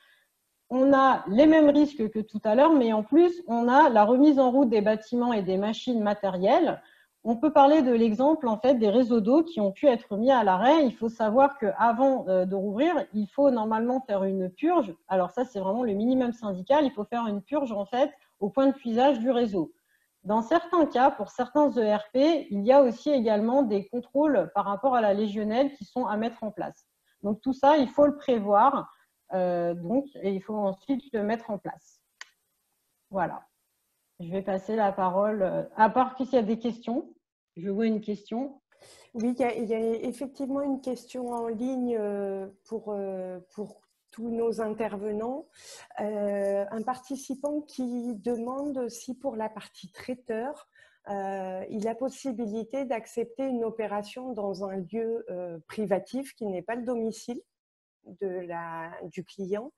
On a les mêmes risques que tout à l'heure, mais en plus, on a la remise en route des bâtiments et des machines matérielles. On peut parler de l'exemple en fait, des réseaux d'eau qui ont pu être mis à l'arrêt. Il faut savoir qu'avant de rouvrir, il faut normalement faire une purge. Alors ça, c'est vraiment le minimum syndical. Il faut faire une purge en fait, au point de puisage du réseau. Dans certains cas, pour certains ERP, il y a aussi également des contrôles par rapport à la légionnelle qui sont à mettre en place. Donc tout ça, il faut le prévoir et il faut ensuite le mettre en place. Voilà. Je vais passer la parole, à part qu'il y a des questions. Je vois une question. Oui, il y a effectivement une question en ligne pour tous nos intervenants. Un participant qui demande si pour la partie traiteur, il a possibilité d'accepter une opération dans un lieu privatif qui n'est pas le domicile du client,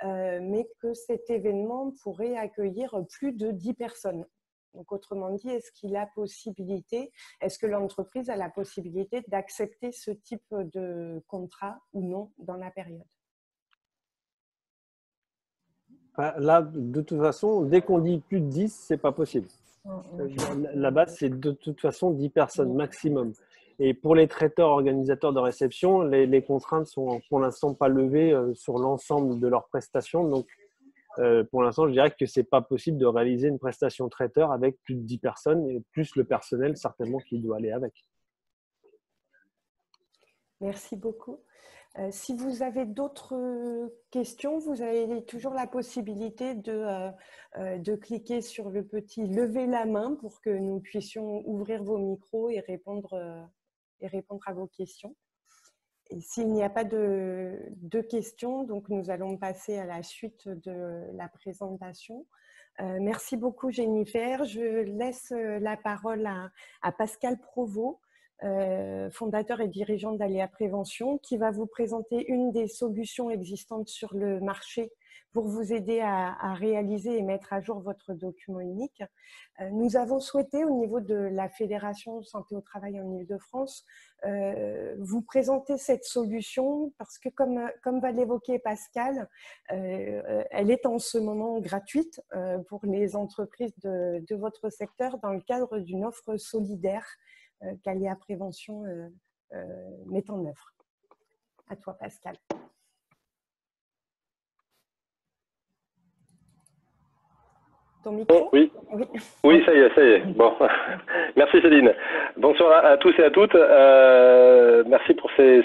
mais que cet événement pourrait accueillir plus de 10 personnes. Donc, autrement dit, est-ce que l'entreprise a la possibilité d'accepter ce type de contrat ou non dans la période? Là, de toute façon, dès qu'on dit plus de 10, c'est pas possible. La base, c'est de toute façon 10 personnes maximum. Et pour les traiteurs organisateurs de réception, les contraintes sont pour l'instant pas levées sur l'ensemble de leurs prestations. Donc, pour l'instant, je dirais que c'est pas possible de réaliser une prestation traiteur avec plus de 10 personnes et plus le personnel certainement qui doit aller avec. Merci beaucoup. Si vous avez d'autres questions, vous avez toujours la possibilité de cliquer sur le petit « Lever la main » pour que nous puissions ouvrir vos micros et répondre à vos questions. Et s'il n'y a pas de questions, donc nous allons passer à la suite de la présentation. Merci beaucoup Jennifer. Je laisse la parole à Pascal Provost, fondateur et dirigeant d'Aléa Prévention, qui va vous présenter une des solutions existantes sur le marché pour vous aider à réaliser et mettre à jour votre document unique. Nous avons souhaité, au niveau de la Fédération Santé au Travail en Île-de-France, vous présenter cette solution parce que, comme va l'évoquer Pascal, elle est en ce moment gratuite pour les entreprises de votre secteur dans le cadre d'une offre solidaire qu'Aléa Prévention met en œuvre. À toi, Pascal. Ton micro ? Oui. Oui, ça y est. Bon, merci Céline. Bonsoir à tous et à toutes. Merci pour ces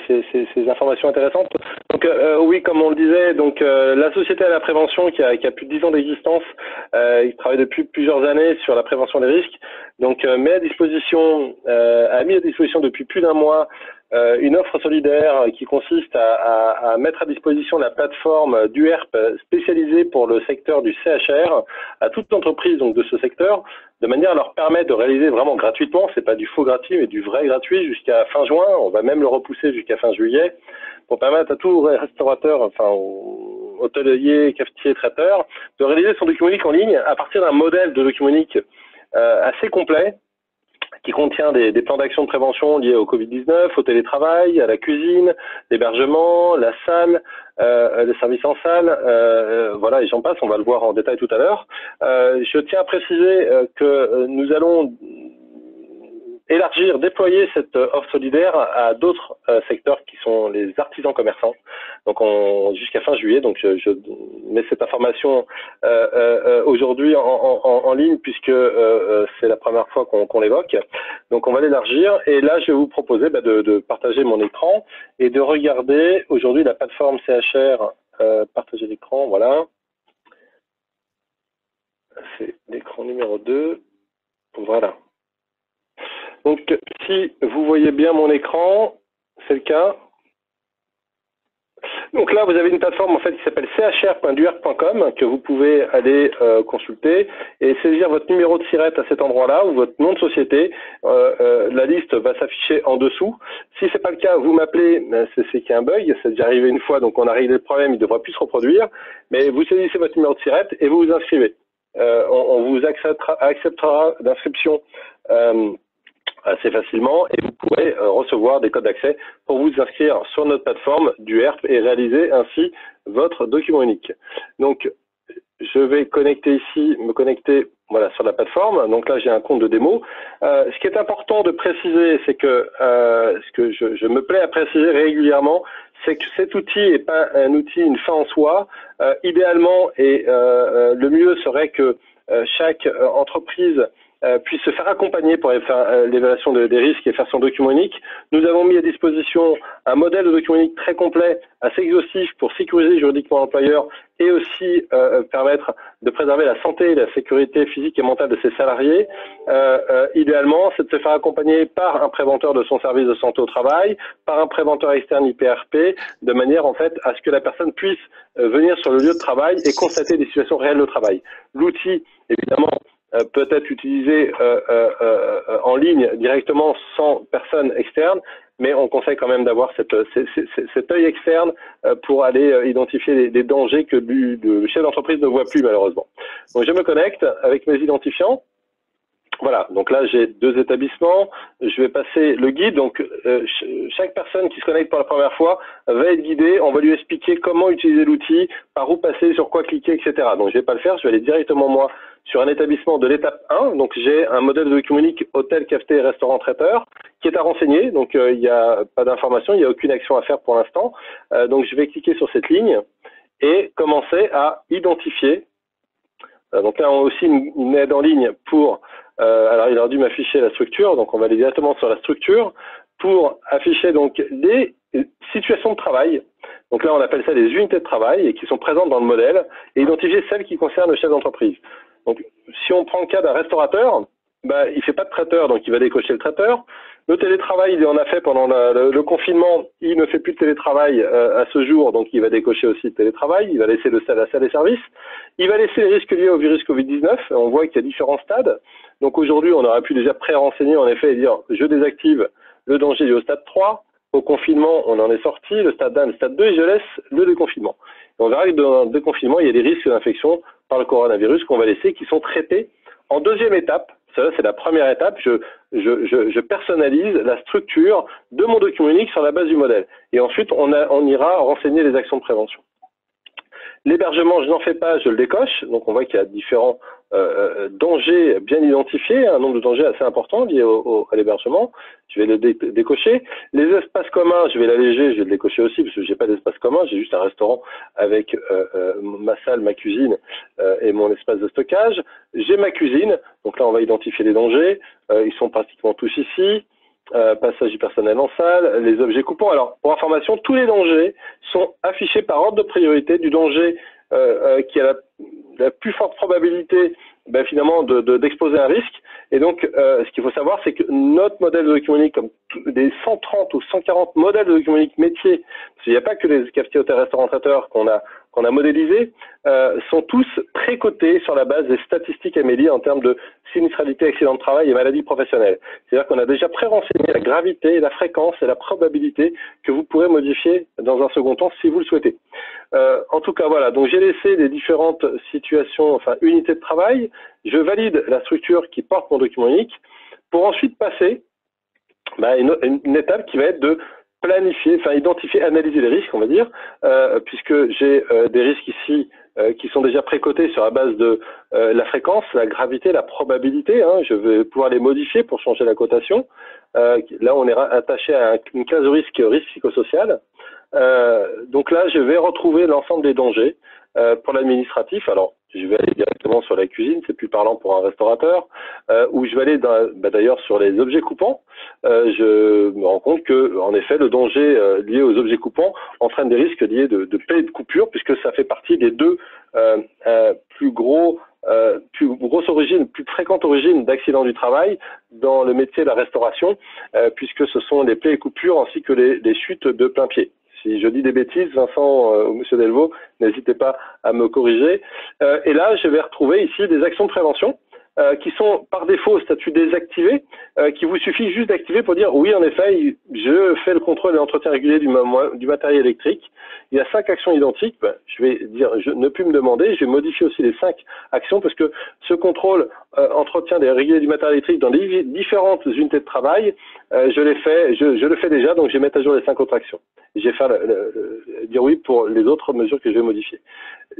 informations intéressantes. Donc oui, comme on le disait, donc la société à la prévention qui a plus de 10 ans d'existence, il travaille depuis plusieurs années sur la prévention des risques. Donc a mis à disposition depuis plus d'un mois une offre solidaire qui consiste à mettre à disposition la plateforme d'UERP spécialisée pour le secteur du CHR à toute entreprise donc de ce secteur, de manière à leur permettre de réaliser vraiment gratuitement, c'est pas du faux gratuit mais du vrai gratuit jusqu'à fin juin, on va même le repousser jusqu'à fin juillet, pour permettre à tout restaurateur, enfin hôtelier, cafetier, traiteur, de réaliser son document unique en ligne à partir d'un modèle de document unique assez complet, qui contient des plans d'action de prévention liés au Covid-19, au télétravail, à la cuisine, l'hébergement, la salle, les services en salle, voilà, et j'en passe, on va le voir en détail tout à l'heure. Je tiens à préciser que nous allons déployer cette offre solidaire à d'autres secteurs qui sont les artisans commerçants. Donc jusqu'à fin juillet, donc je mets cette information aujourd'hui en ligne puisque c'est la première fois qu'on l'évoque. Donc on va l'élargir et là je vais vous proposer de partager mon écran et de regarder aujourd'hui la plateforme CHR, partager l'écran, voilà. C'est l'écran numéro 2, voilà. Donc, si vous voyez bien mon écran, c'est le cas. Donc là, vous avez une plateforme en fait qui s'appelle chr.duerp.com que vous pouvez aller consulter et saisir votre numéro de SIRET à cet endroit-là ou votre nom de société. La liste va s'afficher en dessous. Si c'est pas le cas, vous m'appelez. C'est qu'il y a un bug. C'est déjà arrivé une fois, donc on a réglé le problème. Il ne devra plus se reproduire. Mais vous saisissez votre numéro de SIRET et vous vous inscrivez. On vous acceptera d'inscription assez facilement et vous pourrez recevoir des codes d'accès pour vous inscrire sur notre plateforme d'UERP et réaliser ainsi votre document unique. Donc, je vais me connecter voilà, sur la plateforme. Donc là, j'ai un compte de démo. Ce qui est important de préciser, c'est que ce que je me plais à préciser régulièrement, c'est que cet outil n'est pas un outil, une fin en soi. Idéalement, et le mieux serait que chaque entreprise puisse se faire accompagner pour faire l'évaluation des risques et faire son document unique. Nous avons mis à disposition un modèle de document unique très complet, assez exhaustif pour sécuriser juridiquement l'employeur et aussi permettre de préserver la santé et la sécurité physique et mentale de ses salariés. Idéalement, c'est de se faire accompagner par un préventeur de son service de santé au travail, par un préventeur externe IPRP, de manière en fait à ce que la personne puisse venir sur le lieu de travail et constater des situations réelles de travail. L'outil, évidemment, peut être utilisé en ligne directement sans personne externe, mais on conseille quand même d'avoir cet œil externe pour aller identifier les dangers que le chef d'entreprise ne voit plus malheureusement. Donc je me connecte avec mes identifiants. Voilà, donc là j'ai 2 établissements, je vais passer le guide, donc chaque personne qui se connecte pour la première fois va être guidée, on va lui expliquer comment utiliser l'outil, par où passer, sur quoi cliquer, etc. Donc je vais pas le faire, je vais aller directement moi sur un établissement de l'étape 1, donc j'ai un modèle de document unique hôtel, café, restaurant, traiteur, qui est à renseigner, donc il n'y a pas d'information, il n'y a aucune action à faire pour l'instant, donc je vais cliquer sur cette ligne et commencer à identifier. Donc là on a aussi une aide en ligne pour alors il aurait dû m'afficher la structure, donc on va aller directement sur la structure pour afficher donc les situations de travail. Donc là on appelle ça des unités de travail et qui sont présentes dans le modèle et identifier celles qui concernent le chef d'entreprise. Donc si on prend le cas d'un restaurateur, bah, il fait pas de traiteur, donc il va décocher le traiteur. Le télétravail, il en a fait pendant le confinement, il ne fait plus de télétravail à ce jour, donc il va décocher aussi le télétravail, il va laisser la salle des services. Il va laisser les risques liés au virus Covid-19, on voit qu'il y a différents stades. Donc aujourd'hui, on aurait pu déjà pré-renseigner en effet et dire je désactive le danger lié au stade 3. Au confinement, on en est sorti, le stade 1, le stade 2, et je laisse le déconfinement. Et on verra que dans le déconfinement, il y a des risques d'infection par le coronavirus qu'on va laisser, qui sont traités en deuxième étape. Ça, c'est la première étape. Je personnalise la structure de mon document unique sur la base du modèle. Et ensuite, on ira renseigner les actions de prévention. L'hébergement, je n'en fais pas, je le décoche. Donc, on voit qu'il y a différents dangers bien identifiés, un nombre de dangers assez important liés à l'hébergement. Je vais le décocher. Les espaces communs, je vais l'alléger, je vais le décocher aussi parce que j'ai pas d'espace commun. J'ai juste un restaurant avec ma salle, ma cuisine et mon espace de stockage. J'ai ma cuisine. Donc là, on va identifier les dangers. Ils sont pratiquement tous ici. Passage du personnel en salle, les objets coupants. Alors, pour information, tous les dangers sont affichés par ordre de priorité du danger qui a la plus forte probabilité finalement d'exposer un risque. Et donc, ce qu'il faut savoir, c'est que notre modèle de document unique, comme des 130 ou 140 modèles de document unique métiers, parce qu'il n'y a pas que les cafetiers, hôtels, restaurants, traiteurs qu'on a modélisés, sont tous précotés sur la base des statistiques Amélie en termes de sinistralité, accident de travail et maladies professionnelles. C'est-à-dire qu'on a déjà pré-renseigné la gravité, la fréquence et la probabilité que vous pourrez modifier dans un second temps si vous le souhaitez. En tout cas, voilà. Donc, j'ai laissé les différentes situations, enfin, unités de travail. Je valide la structure qui porte mon document unique pour ensuite passer une étape qui va être de planifier, enfin identifier, analyser les risques, on va dire, puisque j'ai des risques ici qui sont déjà précotés sur la base de la fréquence, la gravité, la probabilité. Je vais pouvoir les modifier pour changer la cotation. Là, on est attaché à une classe de risque psychosocial. Donc là, je vais retrouver l'ensemble des dangers pour l'administratif. Alors, je vais aller directement sur la cuisine, c'est plus parlant pour un restaurateur, ou je vais aller d'ailleurs sur les objets coupants. Je me rends compte que, en effet, le danger lié aux objets coupants entraîne des risques liés de plaie et de coupure, puisque ça fait partie des deux plus grosses origines, plus fréquentes origines d'accidents du travail dans le métier de la restauration, puisque ce sont les plaies et coupures ainsi que les chutes de plein pied. Si je dis des bêtises, Vincent ou Monsieur Delvaux, n'hésitez pas à me corriger. Et là, je vais retrouver ici des actions de prévention qui sont par défaut au statut désactivé, qui vous suffit juste d'activer pour dire oui, en effet, je fais le contrôle et l'entretien régulier du matériel électrique. Il y a 5 actions identiques. Je vais dire ne plus me demander. Je vais modifier aussi les 5 actions parce que ce contrôle entretien des réguliers du matériel électrique dans les différentes unités de travail, je le fais déjà, donc je vais mettre à jour les 5 autres actions. Je vais faire dire oui pour les autres mesures que je vais modifier.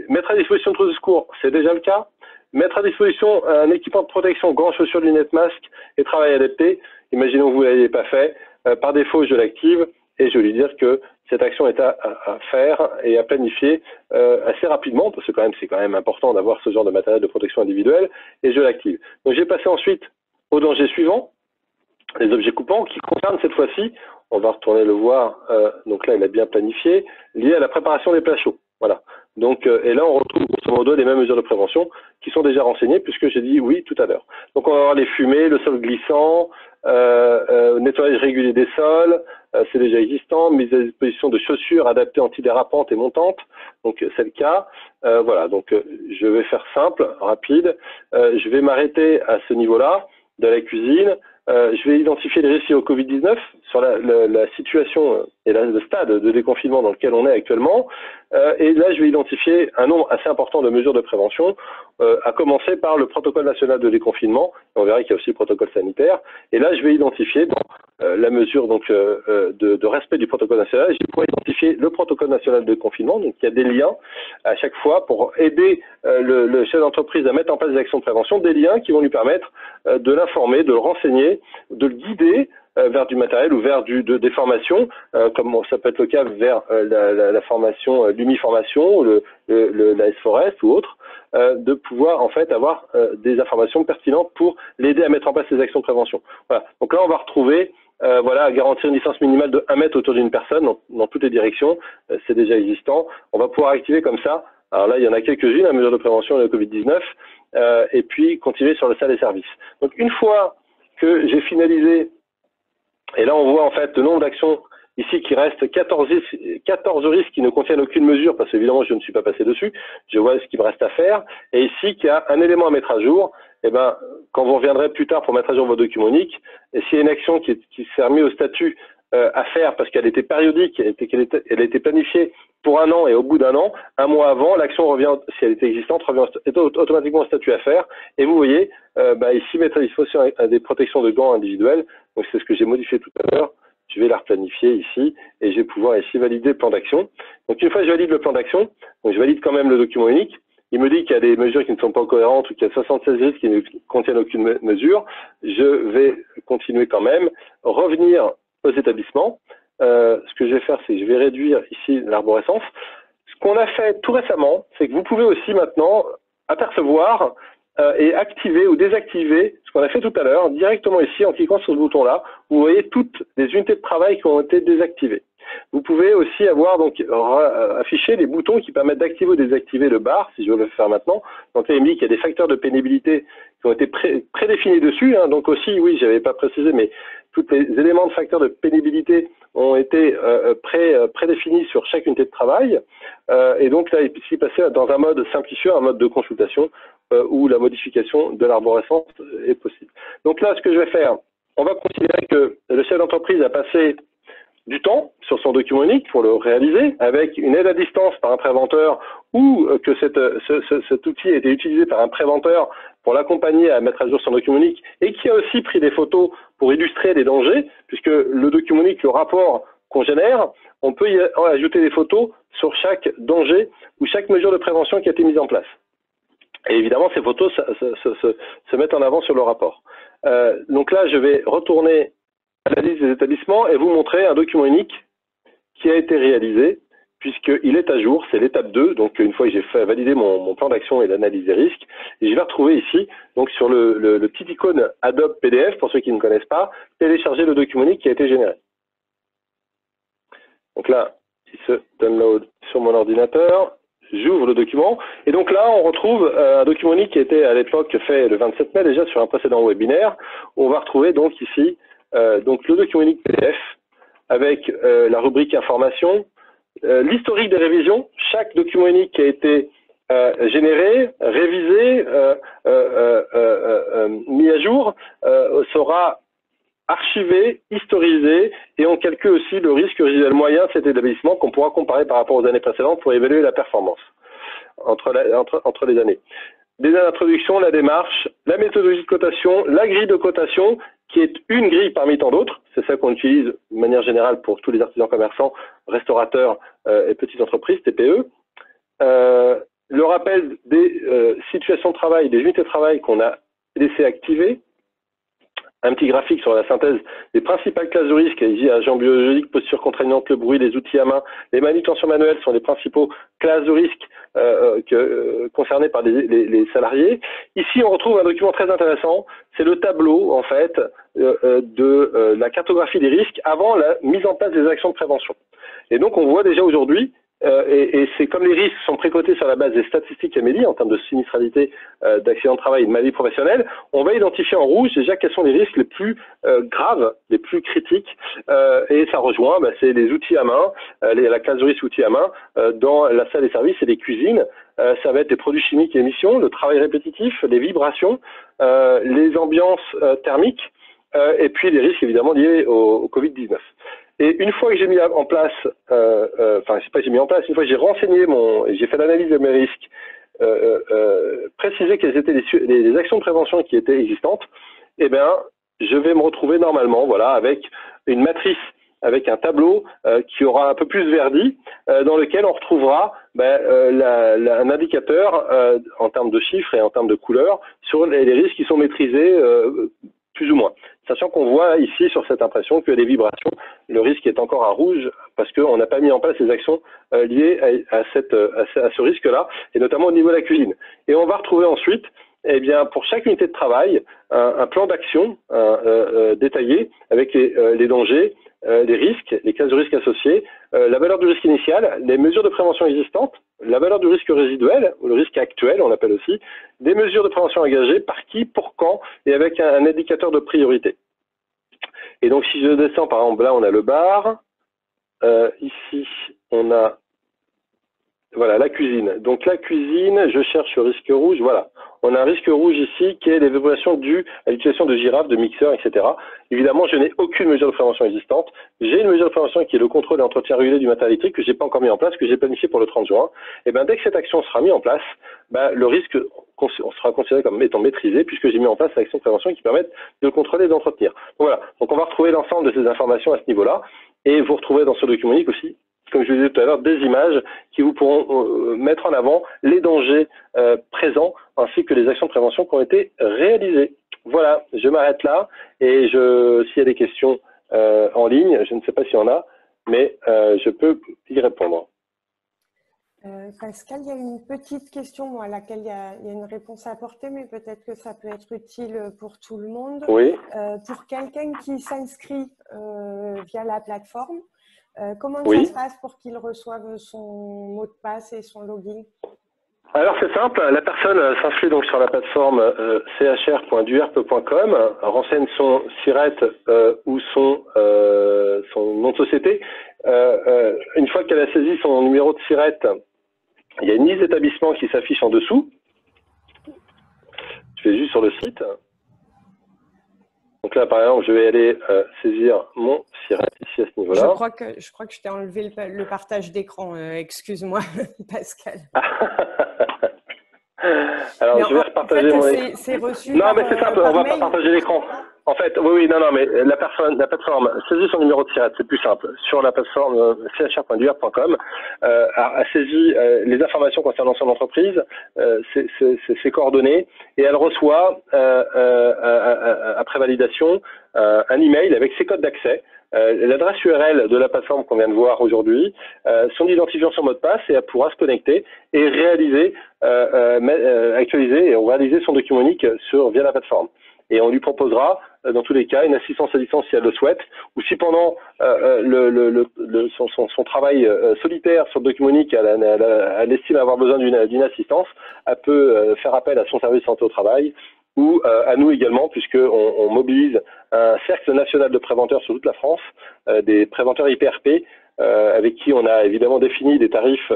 Mettre à disposition de trousse de secours, c'est déjà le cas. Mettre à disposition un équipement de protection, gants, chaussures, lunettes, masques et travail adapté. Imaginons que vous ne l'ayez pas fait. Par défaut, je l'active et je vais lui dire que cette action est à faire et à planifier assez rapidement, parce que c'est quand même important d'avoir ce genre de matériel de protection individuelle, et je l'active. Donc j'ai passé ensuite au danger suivant, les objets coupants, qui concernent cette fois-ci, on va retourner le voir, donc là il a bien planifié, lié à la préparation des plats chauds. Voilà. Donc, et là on retrouve grosso modo les mêmes mesures de prévention qui sont déjà renseignées, puisque j'ai dit oui tout à l'heure. Donc on va avoir les fumées, le sol glissant, nettoyage régulier des sols, c'est déjà existant, mise à disposition de chaussures adaptées antidérapantes et montantes, donc c'est le cas. Voilà, donc je vais faire simple, rapide. Je vais m'arrêter à ce niveau-là de la cuisine. Je vais identifier les risques au Covid-19 sur la situation et le stade de déconfinement dans lequel on est actuellement. Et là, je vais identifier un nombre assez important de mesures de prévention, à commencer par le protocole national de déconfinement. On verra qu'il y a aussi le protocole sanitaire. Et là, je vais identifier dans la mesure donc de respect du protocole national. Je vais pouvoir identifier le protocole national de déconfinement. Donc, il y a des liens à chaque fois pour aider le chef d'entreprise à mettre en place des actions de prévention, des liens qui vont lui permettre de l'informer, de le renseigner, de le guider vers du matériel ou vers des formations, comme ça peut être le cas vers la formation, l'UMI-formation, la S-Forest ou autre, de pouvoir en fait avoir des informations pertinentes pour l'aider à mettre en place ces actions de prévention. Voilà. Donc là, on va retrouver voilà, garantir une distance minimale de 1 mètre autour d'une personne dans toutes les directions, c'est déjà existant. On va pouvoir activer comme ça. Alors là, il y en a quelques-unes, la mesure de prévention de la Covid-19, et puis continuer sur le salle et services. Donc une fois que j'ai finalisé, et là on voit en fait le nombre d'actions ici qui reste 14 risques qui ne contiennent aucune mesure, parce qu'évidemment je ne suis pas passé dessus, je vois ce qui me reste à faire, et ici qu'il y a un élément à mettre à jour, et ben quand vous reviendrez plus tard pour mettre à jour vos documents uniques, et s'il y a une action qui s'est remise au statut à faire parce qu'elle était périodique, elle a été planifiée pour 1 an et au bout d'1 an, 1 mois avant, l'action revient, si elle était existante, revient automatiquement au statut à faire. Et vous voyez, ici, mettre à disposition des protections de gants individuelles. Donc c'est ce que j'ai modifié tout à l'heure. Je vais la replanifier ici et je vais pouvoir ici valider le plan d'action. Donc une fois que je valide le plan d'action, donc je valide quand même le document unique. Il me dit qu'il y a des mesures qui ne sont pas cohérentes ou qu'il y a 76 risques qui ne contiennent aucune mesure. Je vais continuer quand même, revenir aux établissements. Ce que je vais faire, c'est que je vais réduire ici l'arborescence. Ce qu'on a fait tout récemment, c'est que vous pouvez aussi maintenant apercevoir et activer ou désactiver ce qu'on a fait tout à l'heure directement ici en cliquant sur ce bouton-là. Vous voyez toutes les unités de travail qui ont été désactivées. Vous pouvez aussi avoir donc affiché les boutons qui permettent d'activer ou désactiver le bar, si je veux le faire maintenant. Donc là, il me dit qu'il y a des facteurs de pénibilité qui ont été prédéfinis dessus. Hein. Donc aussi, oui, j'avais pas précisé, mais tous les éléments de facteurs de pénibilité ont été prédéfinis sur chaque unité de travail. Et donc là, il s'y passer dans un mode simplifié, un mode de consultation où la modification de l'arborescence est possible. Donc là, ce que je vais faire, on va considérer que le chef d'entreprise a passé du temps sur son document unique pour le réaliser, avec une aide à distance par un préventeur ou que cet outil a été utilisé par un préventeur pour l'accompagner à mettre à jour son document unique et qui a aussi pris des photos pour illustrer les dangers, puisque le document unique, le rapport qu'on génère, on peut y ajouter des photos sur chaque danger ou chaque mesure de prévention qui a été mise en place. Et évidemment, ces photos se mettent en avant sur le rapport. Donc là, je vais retourner à la liste des établissements et vous montrer un document unique qui a été réalisé puisqu'il est à jour, c'est l'étape 2, donc une fois que j'ai fait valider mon plan d'action et l'analyse des risques, et je vais retrouver ici, donc sur le petit icône Adobe PDF, pour ceux qui ne connaissent pas, télécharger le document unique qui a été généré. Donc là, il se download sur mon ordinateur, j'ouvre le document, et donc là, on retrouve un document unique qui était à l'époque fait le 27 mai déjà sur un précédent webinaire, où on va retrouver donc ici, donc le document unique PDF avec la rubrique information, l'historique des révisions, chaque document unique qui a été généré, révisé, mis à jour, sera archivé, historisé, et on calcule aussi le risque résiduel moyen de cet établissement qu'on pourra comparer par rapport aux années précédentes pour évaluer la performance entre les années. Déjà l'introduction, la démarche, la méthodologie de cotation, la grille de cotation, qui est une grille parmi tant d'autres, c'est ça qu'on utilise de manière générale pour tous les artisans commerçants, restaurateurs et petites entreprises, TPE. Le rappel des situations de travail, des unités de travail qu'on a laissé activer, un petit graphique sur la synthèse des principales classes de risque, agents biologiques, posture contraignante, le bruit, les outils à main, les manutentions manuelles sont les principaux classes de risque concernées par les salariés. Ici, on retrouve un document très intéressant, c'est le tableau, en fait, de la cartographie des risques avant la mise en place des actions de prévention. Et donc, on voit déjà aujourd'hui, et c'est comme les risques sont précotés sur la base des statistiques Amélie en termes de sinistralité, d'accidents de travail et de maladies professionnelles, on va identifier en rouge déjà quels sont les risques les plus graves, les plus critiques, et ça rejoint, c'est les outils à main, la classe de risque outils à main dans la salle des services et les cuisines. Ça va être les produits chimiques et émissions, le travail répétitif, les vibrations, les ambiances thermiques, et puis les risques évidemment liés au Covid-19. Et une fois que j'ai mis en place, enfin, je sais pas, j'ai mis en place, une fois que j'ai renseigné j'ai fait l'analyse de mes risques, précisé quelles étaient les actions de prévention qui étaient existantes, eh bien, je vais me retrouver normalement, voilà, avec une matrice, avec un tableau qui aura un peu plus verdi, dans lequel on retrouvera un indicateur en termes de chiffres et en termes de couleurs sur les risques qui sont maîtrisés plus ou moins. Sachant qu'on voit ici sur cette impression que les vibrations, le risque est encore à rouge parce qu'on n'a pas mis en place les actions liées à ce risque-là, et notamment au niveau de la cuisine. Et on va retrouver ensuite, eh bien, pour chaque unité de travail, un plan d'action détaillé avec les dangers, les risques, les classes de risque associées, la valeur du risque initial, les mesures de prévention existantes, la valeur du risque résiduel, ou le risque actuel, on l'appelle aussi, des mesures de prévention engagées, par qui, pour quand, et avec un indicateur de priorité. Et donc, si je descends, par exemple, là, on a le bar, ici, on a, voilà, la cuisine. Donc, la cuisine, je cherche le risque rouge, voilà. On a un risque rouge ici qui est les vibrations dues à l'utilisation de girafes, de mixeurs, etc. Évidemment, je n'ai aucune mesure de prévention existante. J'ai une mesure de prévention qui est le contrôle et entretien régulier du matériel électrique que j'ai pas encore mis en place, que j'ai planifié pour le 30 juin. Et bien, dès que cette action sera mise en place, le risque sera considéré comme étant maîtrisé puisque j'ai mis en place l'action de prévention qui permet de le contrôler et d'entretenir. Donc voilà. Donc on va retrouver l'ensemble de ces informations à ce niveau-là. Et vous retrouvez dans ce document unique aussi, comme je vous disais tout à l'heure, des images qui vous pourront mettre en avant les dangers présents ainsi que les actions de prévention qui ont été réalisées. Voilà, je m'arrête là et s'il y a des questions en ligne, je ne sais pas s'il y en a, mais je peux y répondre. Pascal, il y a une petite question à laquelle il y a une réponse à apporter, mais peut-être que ça peut être utile pour tout le monde. Oui. Pour quelqu'un qui s'inscrit via la plateforme, comment oui. ça se passe pour qu'il reçoive son mot de passe et son login? Alors c'est simple, la personne s'inscrit donc sur la plateforme chr.duerp.com, renseigne son SIRET ou son nom de société. Une fois qu'elle a saisi son numéro de SIRET, il y a une liste d'établissements qui s'affiche en dessous. Je vais juste sur le site. Donc là, par exemple, je vais aller saisir mon SIRET ici à ce niveau-là. Je crois que je t'ai enlevé le partage d'écran. Excuse-moi, Pascal. Alors, mais je vais repartager mon écran. C'est reçu. Non, mais c'est simple, on va pas partager l'écran. En fait, oui, non, mais la plateforme saisit son numéro de SIRET, c'est plus simple. Sur la plateforme chr.duerp.com, a saisi les informations concernant son entreprise, ses coordonnées, et elle reçoit, après validation, un email avec ses codes d'accès, l'adresse URL de la plateforme qu'on vient de voir aujourd'hui, son identifiant, son mot de passe, et elle pourra se connecter et réaliser, actualiser et réaliser son document unique via la plateforme. Et on lui proposera, dans tous les cas, une assistance à distance si elle le souhaite, ou si pendant son travail solitaire sur le document unique, elle estime avoir besoin d'une assistance, elle peut faire appel à son service santé au travail, ou à nous également, puisqu'on mobilise un cercle national de préventeurs sur toute la France, des préventeurs IPRP, avec qui on a évidemment défini des tarifs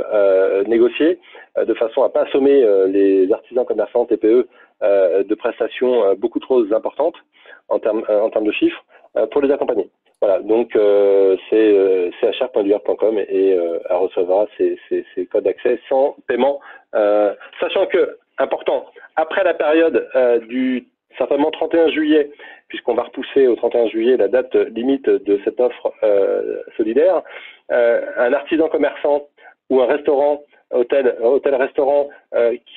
négociés, de façon à ne pas assommer les artisans, commerçants, TPE, de prestations beaucoup trop importantes en termes de chiffres, pour les accompagner. Voilà, donc c'est chr.duerp.com et elle recevra ses codes d'accès sans paiement, sachant que, important, après la période du certainement 31 juillet, puisqu'on va repousser au 31 juillet la date limite de cette offre solidaire, un artisan commerçant ou un restaurant hôtel-restaurant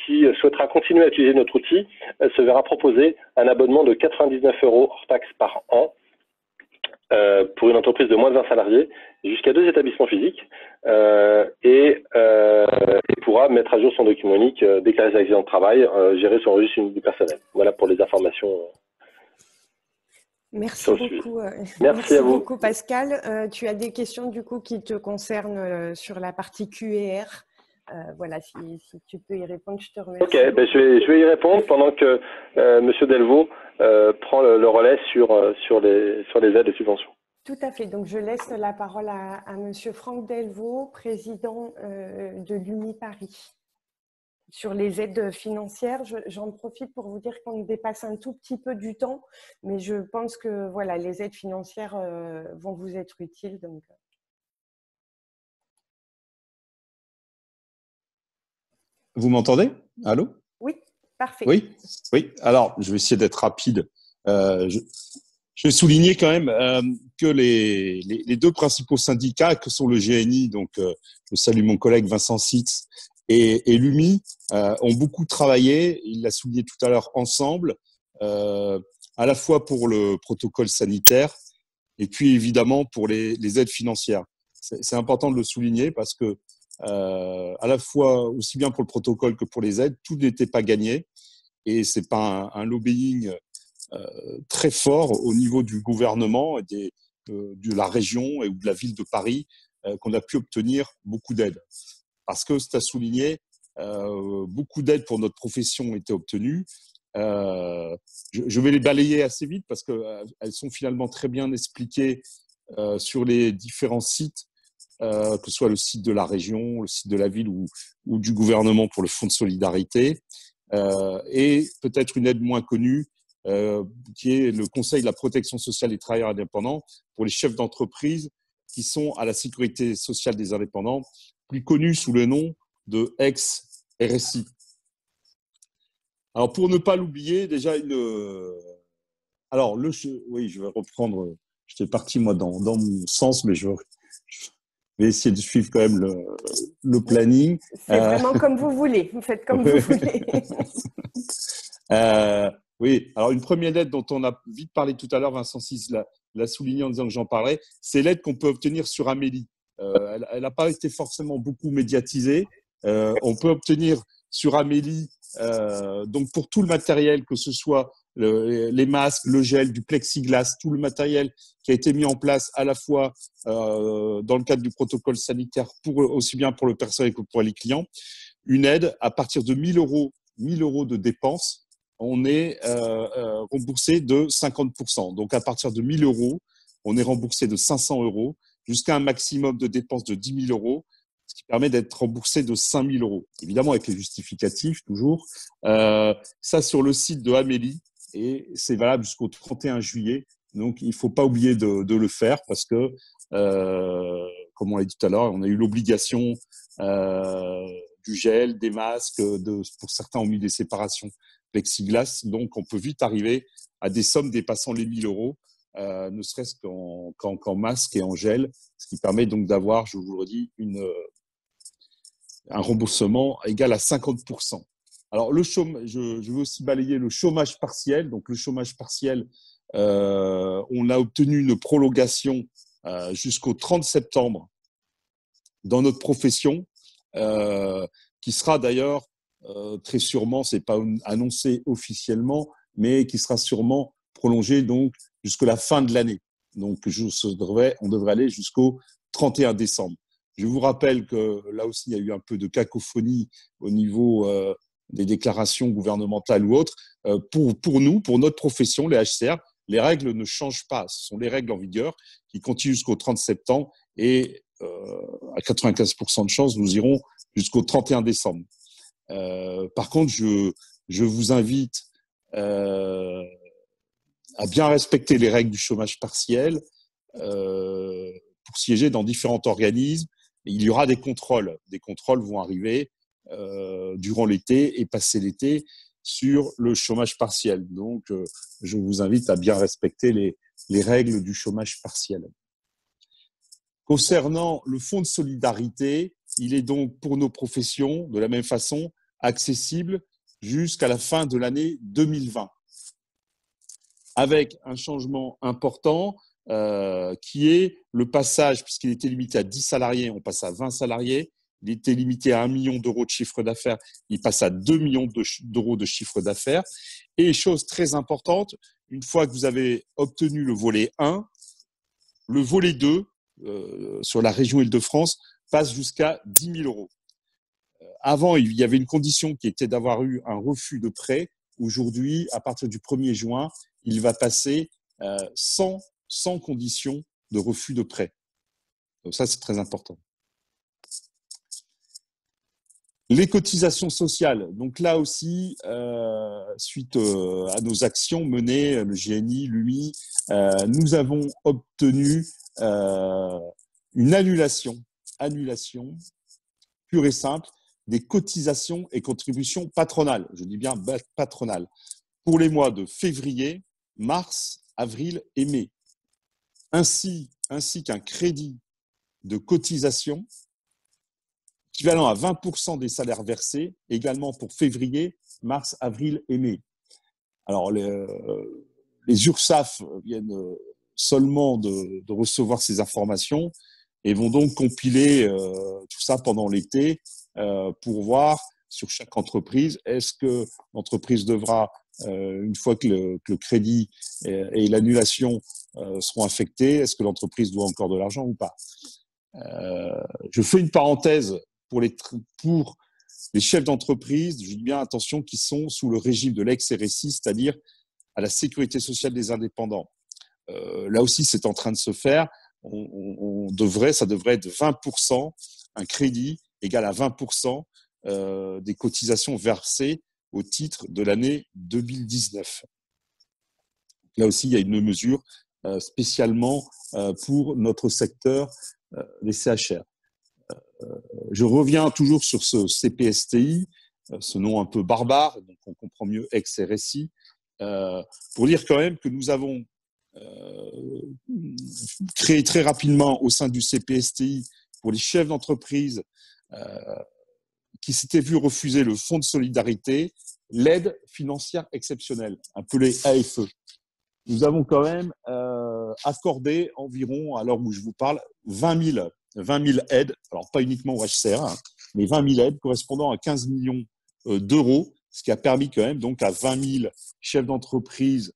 qui souhaitera continuer à utiliser notre outil se verra proposer un abonnement de 99 € hors taxe par an pour une entreprise de moins de 20 salariés jusqu'à 2 établissements physiques et pourra mettre à jour son document unique, déclarer ses accidents de travail, gérer son registre unique du personnel. Voilà pour les informations. Merci beaucoup. Merci à vous. Beaucoup, Pascal. Tu as des questions du coup qui te concernent sur la partie QER. Voilà, si tu peux y répondre, je te remercie. Ok, ben je vais y répondre pendant que Monsieur Delvaux prend le relais sur les aides et subventions. Tout à fait. Donc, je laisse la parole à Monsieur Franck Delvaux, président de l'UMI Paris. Sur les aides financières, j'en profite pour vous dire qu'on dépasse un tout petit peu du temps, mais je pense que voilà, les aides financières vont vous être utiles. Donc. Vous m'entendez? Allô? Oui, parfait. Oui, oui. Alors, je vais essayer d'être rapide. Je vais souligner quand même que les deux principaux syndicats, que sont le GNI, donc je salue mon collègue Vincent Sitz, et l'UMI, ont beaucoup travaillé, il l'a souligné tout à l'heure, ensemble, à la fois pour le protocole sanitaire et puis évidemment pour les aides financières. C'est important de le souligner parce que à la fois, aussi bien pour le protocole que pour les aides, tout n'était pas gagné et c'est pas un lobbying très fort au niveau du gouvernement et de la région et ou de la ville de Paris qu'on a pu obtenir beaucoup d'aides. Parce que c'est à souligner, beaucoup d'aides pour notre profession ont été obtenues. Je vais les balayer assez vite parce qu'elles sont finalement très bien expliquées sur les différents sites, que ce soit le site de la région, le site de la ville ou du gouvernement pour le fonds de solidarité. Et peut-être une aide moins connue, qui est le Conseil de la protection sociale des travailleurs indépendants pour les chefs d'entreprise qui sont à la sécurité sociale des indépendants, plus connu sous le nom de ex-RSI. Alors, pour ne pas l'oublier, déjà alors, oui, je vais reprendre, j'étais parti moi dans mon sens, mais je vais essayer de suivre quand même le planning. C'est vraiment comme vous voulez, vous faites comme vous voulez. Oui, alors une première aide dont on a vite parlé tout à l'heure, Vincent Sitz l'a souligné en disant que j'en parlerai, c'est l'aide qu'on peut obtenir sur Amélie. Elle n'a pas été forcément beaucoup médiatisée. On peut obtenir sur Amélie, donc pour tout le matériel, que ce soit les masques, le gel, du plexiglas, tout le matériel qui a été mis en place à la fois dans le cadre du protocole sanitaire, aussi bien pour le personnel que pour les clients, une aide à partir de 1 000 € de dépenses. On est remboursé de 50%. Donc, à partir de 1 000 €, on est remboursé de 500 € jusqu'à un maximum de dépenses de 10 000 €, ce qui permet d'être remboursé de 5 000 €. Évidemment, avec les justificatifs, toujours. Ça, sur le site de Amélie, et c'est valable jusqu'au 31 juillet. Donc, il ne faut pas oublier de le faire parce que, comme on l'a dit tout à l'heure, on a eu l'obligation du gel, des masques, pour certains, on mis des séparations plexiglas, donc on peut vite arriver à des sommes dépassant les 1 000 €, ne serait-ce qu'en masque et en gel, ce qui permet donc d'avoir, je vous le redis, un remboursement égal à 50%. Alors, je veux aussi balayer le chômage partiel. Donc, le chômage partiel, on a obtenu une prolongation jusqu'au 30 septembre dans notre profession, qui sera d'ailleurs très sûrement, c'est pas annoncé officiellement, mais qui sera sûrement prolongé donc jusqu'à la fin de l'année. Donc, on devrait aller jusqu'au 31 décembre. Je vous rappelle que là aussi, il y a eu un peu de cacophonie au niveau des déclarations gouvernementales ou autres. Pour nous, pour notre profession, les HCR, les règles ne changent pas. Ce sont les règles en vigueur qui continuent jusqu'au 30 septembre et à 95% de chance, nous irons jusqu'au 31 décembre. Par contre, je vous invite à bien respecter les règles du chômage partiel pour siéger dans différents organismes. Et il y aura des contrôles. Des contrôles vont arriver durant l'été et passer l'été sur le chômage partiel. Donc, je vous invite à bien respecter les règles du chômage partiel. Concernant le fonds de solidarité, il est donc pour nos professions, de la même façon, accessible jusqu'à la fin de l'année 2020. Avec un changement important qui est le passage, puisqu'il était limité à 10 salariés, on passe à 20 salariés. Il était limité à 1 million d'euros de chiffre d'affaires, il passe à 2 millions d'euros de chiffre d'affaires. Et chose très importante, une fois que vous avez obtenu le volet 1, le volet 2, sur la région Île-de-France, passe jusqu'à 10 000 euros. Avant, il y avait une condition qui était d'avoir eu un refus de prêt. Aujourd'hui, à partir du 1er juin, il va passer sans condition de refus de prêt. Donc ça, c'est très important. Les cotisations sociales. Donc là aussi, suite à nos actions menées, le GNI, l'UMI, nous avons obtenu une annulation pure et simple des cotisations et contributions patronales. Je dis bien patronales. Pour les mois de février, mars, avril et mai. Ainsi qu'un crédit de cotisation équivalent à 20% des salaires versés, également pour février, mars, avril et mai. Alors, les URSSAF viennent seulement de recevoir ces informations et vont donc compiler tout ça pendant l'été pour voir sur chaque entreprise, est-ce que l'entreprise devra, une fois que le crédit et l'annulation seront affectés, est-ce que l'entreprise doit encore de l'argent ou pas? Je fais une parenthèse pour les chefs d'entreprise, je dis bien attention, qui sont sous le régime de l'ex-RSI, c'est-à-dire à la sécurité sociale des indépendants. Là aussi, c'est en train de se faire. Ça devrait être 20%, un crédit égal à 20% des cotisations versées au titre de l'année 2019. Là aussi, il y a une mesure spécialement pour notre secteur, les CHR. Je reviens toujours sur ce CPSTI, ce nom un peu barbare, donc on comprend mieux ex-RSI, pour dire quand même que nous avons créé très rapidement au sein du CPSTI pour les chefs d'entreprise qui s'étaient vus refuser le fonds de solidarité, l'aide financière exceptionnelle, appelée AFE. Nous avons quand même accordé environ, à l'heure où je vous parle, 20 000 aides, alors pas uniquement au HCR, hein, mais 20 000 aides correspondant à 15 millions d'euros, ce qui a permis quand même donc à 20 000 chefs d'entreprise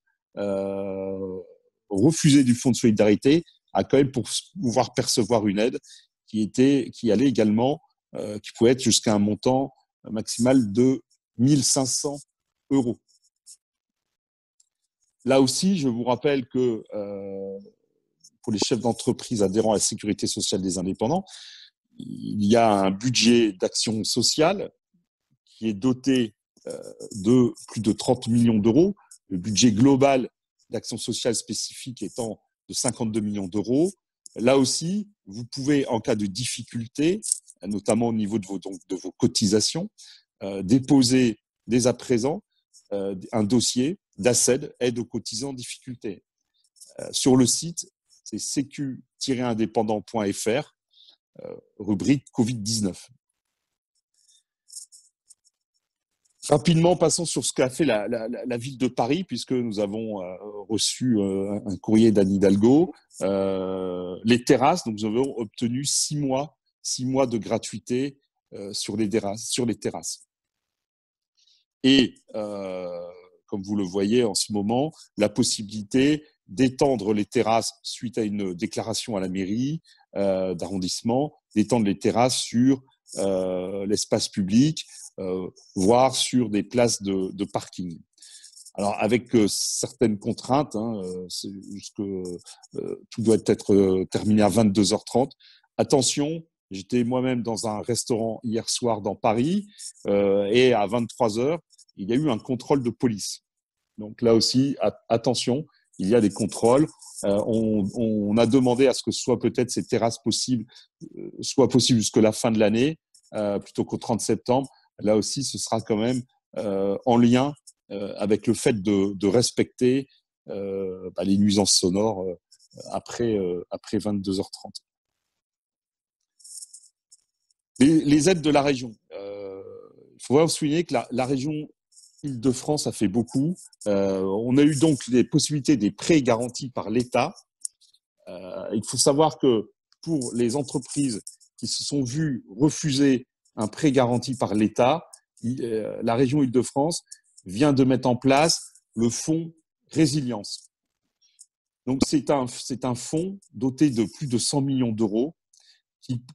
refusés du fonds de solidarité à quand même pour pouvoir percevoir une aide qui allait également, qui pouvait être jusqu'à un montant maximal de 1 500 euros. Là aussi, je vous rappelle que pour les chefs d'entreprise adhérents à la sécurité sociale des indépendants, il y a un budget d'action sociale qui est doté de plus de 30 millions d'euros. Le budget global d'action sociale spécifique étant de 52 millions d'euros. Là aussi, vous pouvez, en cas de difficulté, notamment au niveau de vos cotisations, déposer dès à présent un dossier d'ACED, aide aux cotisants en difficulté. Sur le site, c'est sécu-indépendant.fr, rubrique Covid-19. Rapidement, passons sur ce qu'a fait la ville de Paris, puisque nous avons reçu un courrier d'Anne Hidalgo. Les terrasses, donc nous avons obtenu 6 mois de gratuité sur les terrasses. Et comme vous le voyez en ce moment, la possibilité d'étendre les terrasses suite à une déclaration à la mairie d'arrondissement, d'étendre les terrasses sur l'espace public, voire sur des places de parking. Alors avec certaines contraintes, tout doit être terminé à 22h30. Attention, j'étais moi-même dans un restaurant hier soir dans Paris et à 23h, il y a eu un contrôle de police. Donc là aussi, attention, il y a des contrôles. On a demandé à ce que soit peut-être ces terrasses soient possibles jusqu'à la fin de l'année, plutôt qu'au 30 septembre. Là aussi, ce sera quand même en lien avec le fait de respecter les nuisances sonores après 22h30. Les aides de la région. Il faut vraiment souligner que la région Île-de-France a fait beaucoup. On a eu donc les possibilités des prêts garantis par l'État. Il faut savoir que pour les entreprises qui se sont vues refuser un prêt garanti par l'État, la région Île-de-France vient de mettre en place le fonds résilience. Donc, c'est un fonds doté de plus de 100 millions d'euros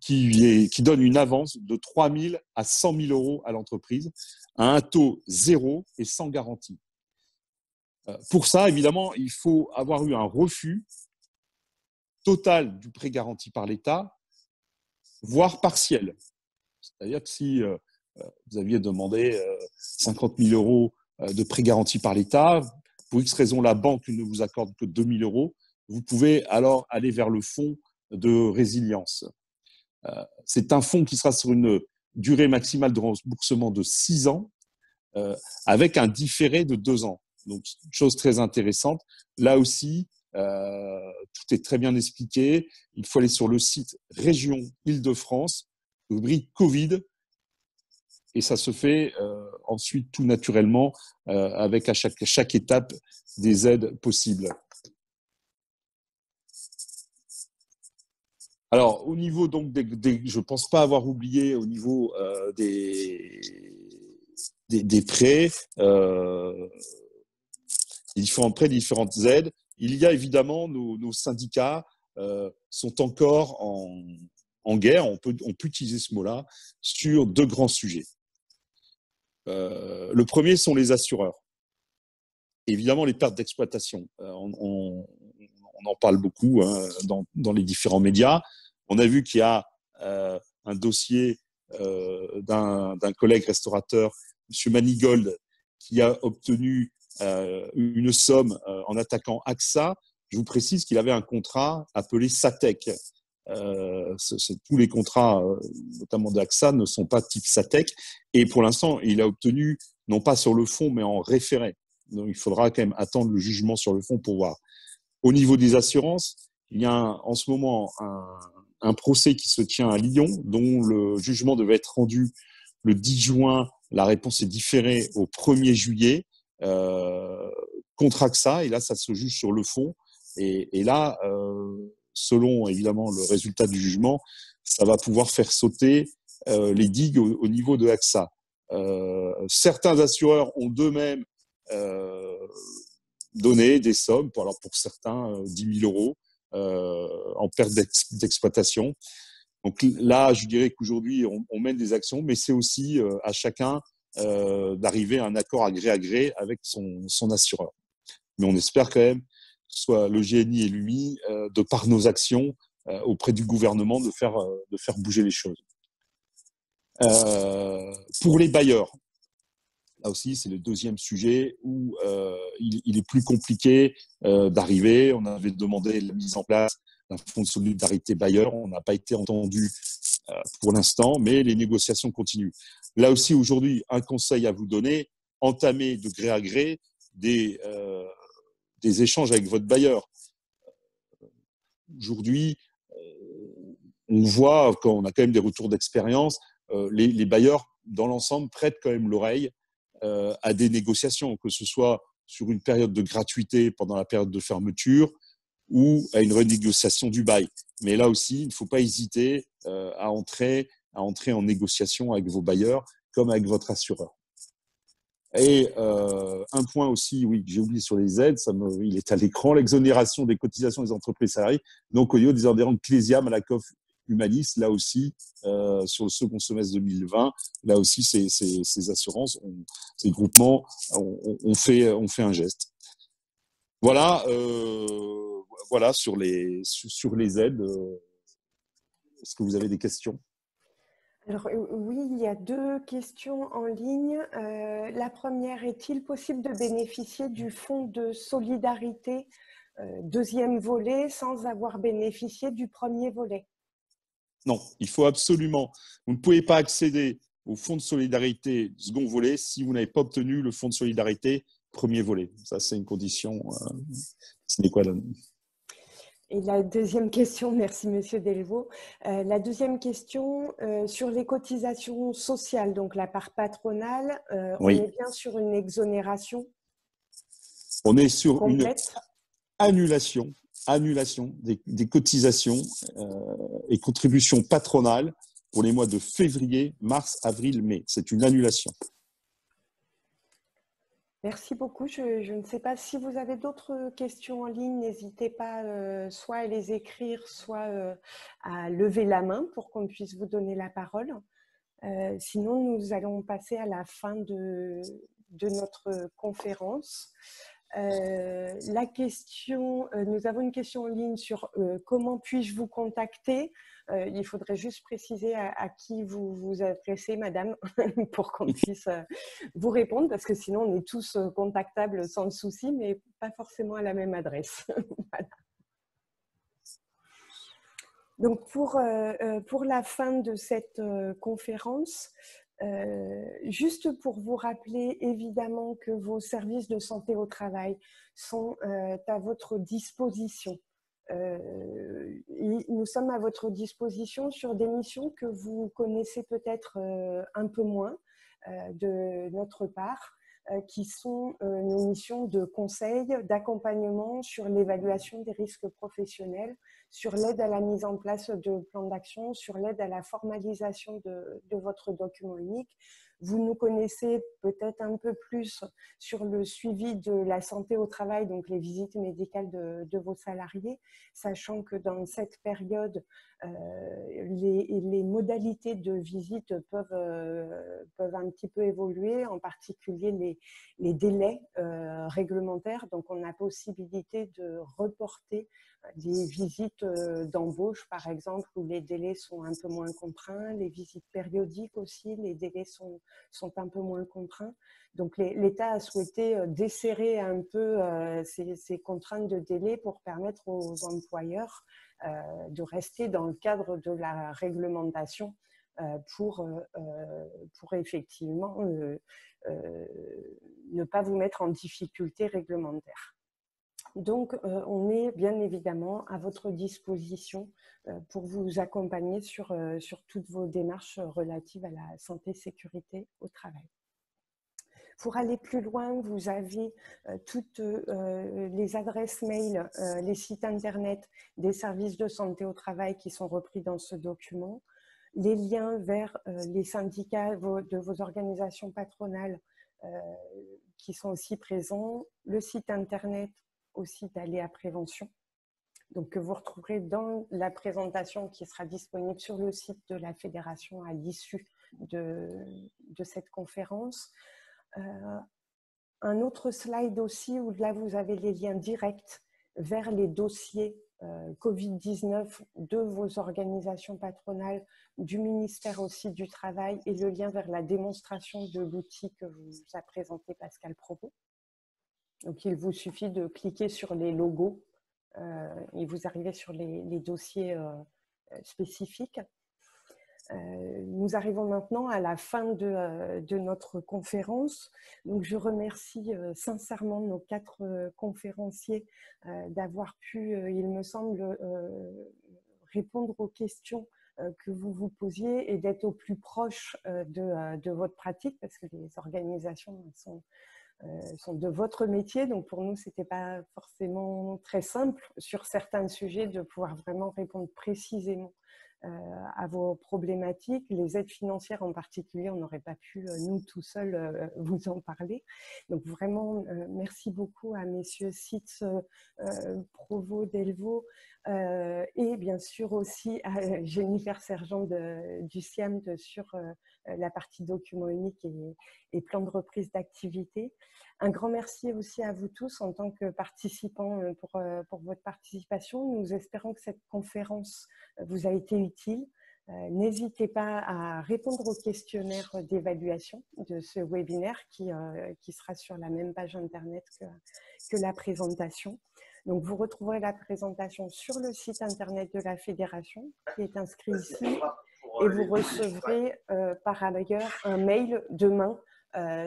qui donne une avance de 3 000 à 100 000 euros à l'entreprise à un taux zéro et sans garantie. Pour ça, évidemment, il faut avoir eu un refus total du prêt garanti par l'État, voire partiel. C'est-à-dire que si vous aviez demandé 50 000 euros de prêt garanti par l'État, pour X raison, la banque ne vous accorde que 2 000 euros, vous pouvez alors aller vers le fonds de résilience. C'est un fonds qui sera sur une durée maximale de remboursement de 6 ans, avec un différé de 2 ans. Donc, chose très intéressante. Là aussi, tout est très bien expliqué. Il faut aller sur le site Région Île-de-France, rubrique Covid, et ça se fait ensuite tout naturellement avec à chaque étape des aides possibles. Alors, au niveau donc je pense pas avoir oublié au niveau des prêts, les différents prêts, les différentes aides. Il y a évidemment nos syndicats sont encore en guerre, on peut utiliser ce mot-là, sur 2 grands sujets. Le premier sont les assureurs. Évidemment, les pertes d'exploitation. On en parle beaucoup dans les différents médias. On a vu qu'il y a un dossier d'un collègue restaurateur, M. Manigold, qui a obtenu une somme en attaquant AXA. Je vous précise qu'il avait un contrat appelé SATEC. Tous les contrats, notamment d'AXA, ne sont pas type SATEC. Et pour l'instant, il a obtenu, non pas sur le fond, mais en référé. Donc, il faudra quand même attendre le jugement sur le fond pour voir. Au niveau des assurances, il y a en ce moment un procès qui se tient à Lyon, dont le jugement devait être rendu le 10 juin. La réponse est différée au 1er juillet contre AXA. Et là, ça se juge sur le fond. Et là, selon évidemment le résultat du jugement, ça va pouvoir faire sauter les digues au niveau de AXA. Certains assureurs ont d'eux-mêmes donné des sommes, pour certains 10 000 euros en perte d'exploitation. Donc là, je dirais qu'aujourd'hui, on mène des actions, mais c'est aussi à chacun d'arriver à un accord à gré avec son assureur. Mais on espère quand même, soit le GNI et l'UMI, de par nos actions auprès du gouvernement, de faire bouger les choses. Pour les bailleurs, là aussi, c'est le deuxième sujet où il est plus compliqué d'arriver. On avait demandé la mise en place d'un fonds de solidarité bailleur. On n'a pas été entendu pour l'instant, mais les négociations continuent. Là aussi, aujourd'hui, un conseil à vous donner, entamer de gré à gré des échanges avec votre bailleur. Aujourd'hui, on voit, quand on a quand même des retours d'expérience, les bailleurs, dans l'ensemble, prêtent quand même l'oreille à des négociations, que ce soit sur une période de gratuité pendant la période de fermeture ou à une renégociation du bail. Mais là aussi, il ne faut pas hésiter à entrer en négociation avec vos bailleurs comme avec votre assureur. Et un point aussi, oui, que j'ai oublié sur les aides, il est à l'écran, l'exonération des cotisations des entreprises salariées, donc au lieu des adhérents de Clésiam à la COF Humanis, là aussi, sur le second semestre 2020, là aussi, ces assurances, ces groupements ont fait un geste. Voilà, voilà sur les aides. Est-ce que vous avez des questions ? Alors, oui, il y a 2 questions en ligne. La première, est-il possible de bénéficier du fonds de solidarité deuxième volet sans avoir bénéficié du premier volet ? Non, il faut absolument. Vous ne pouvez pas accéder au fonds de solidarité second volet si vous n'avez pas obtenu le fonds de solidarité premier volet. Ça, c'est une condition sine qua non. Et la deuxième question, merci Monsieur Delvaux. La deuxième question sur les cotisations sociales, donc la part patronale, Oui. on est bien sur une exonération On est sur complète. une annulation des cotisations et contributions patronales pour les mois de février, mars, avril, mai. C'est une annulation. Merci beaucoup. Je ne sais pas si vous avez d'autres questions en ligne, n'hésitez pas soit à les écrire, soit à lever la main pour qu'on puisse vous donner la parole. Sinon, nous allons passer à la fin de notre conférence. La question, nous avons une question en ligne sur comment puis-je vous contacter. Il faudrait juste préciser à qui vous vous adressez, madame, pour qu'on puisse vous répondre, parce que sinon on est tous contactables sans souci, mais pas forcément à la même adresse. Voilà. Donc pour la fin de cette conférence, juste pour vous rappeler évidemment que vos services de santé au travail sont à votre disposition. Nous sommes à votre disposition sur des missions que vous connaissez peut-être un peu moins de notre part, qui sont nos missions de conseil, d'accompagnement sur l'évaluation des risques professionnels, sur l'aide à la mise en place de plans d'action, sur l'aide à la formalisation de votre document unique. Vous nous connaissez peut-être un peu plus sur le suivi de la santé au travail, donc les visites médicales de vos salariés, sachant que dans cette période, les modalités de visite peuvent un petit peu évoluer, en particulier les délais réglementaires. Donc, on a possibilité de reporter des visites d'embauche, par exemple, où les délais sont un peu moins contraints, les visites périodiques aussi, les délais sont un peu moins contraints. Donc, l'État a souhaité desserrer un peu ces contraintes de délai pour permettre aux employeurs de rester dans le cadre de la réglementation pour effectivement ne pas vous mettre en difficulté réglementaire. Donc, on est bien évidemment à votre disposition pour vous accompagner sur toutes vos démarches relatives à la santé-sécurité au travail. Pour aller plus loin, vous avez toutes les adresses mail, les sites internet des services de santé au travail qui sont repris dans ce document, les liens vers les syndicats de vos organisations patronales qui sont aussi présents, le site internet aussi d'Aléa Prévention, donc que vous retrouverez dans la présentation qui sera disponible sur le site de la Fédération à l'issue de cette conférence. Un autre slide aussi où là vous avez les liens directs vers les dossiers Covid-19 de vos organisations patronales, du ministère aussi du Travail, et le lien vers la démonstration de l'outil que vous a présenté Pascal Provost. Donc il vous suffit de cliquer sur les logos et vous arrivez sur les dossiers spécifiques. Nous arrivons maintenant à la fin de notre conférence. Donc, je remercie sincèrement nos 4 conférenciers d'avoir pu, il me semble, répondre aux questions que vous vous posiez et d'être au plus proche de votre pratique, parce que les organisations sont de votre métier. Donc, pour nous, ce n'était pas forcément très simple sur certains sujets de pouvoir vraiment répondre précisément à vos problématiques. Les aides financières en particulier, on n'aurait pas pu, nous, tout seuls, vous en parler. Donc vraiment, merci beaucoup à messieurs Sitz, Provost, Delvaux, et bien sûr aussi à Jennifer Sergent du SIAMT sur la partie document unique et plan de reprise d'activité. Un grand merci aussi à vous tous en tant que participants pour votre participation. Nous espérons que cette conférence vous a été utile. N'hésitez pas à répondre au questionnaire d'évaluation de ce webinaire qui sera sur la même page internet que la présentation. Donc, vous retrouverez la présentation sur le site internet de la Fédération qui est inscrit ici, et vous recevrez par ailleurs un mail demain.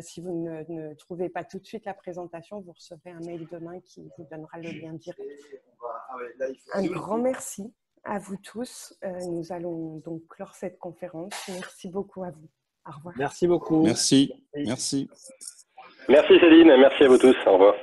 Si vous ne trouvez pas tout de suite la présentation, vous recevrez un mail demain qui vous donnera le lien direct. Un grand merci à vous tous. Nous allons donc clore cette conférence. Merci beaucoup à vous. Au revoir. Merci beaucoup. Merci. Merci. Merci Céline, merci à vous tous. Au revoir.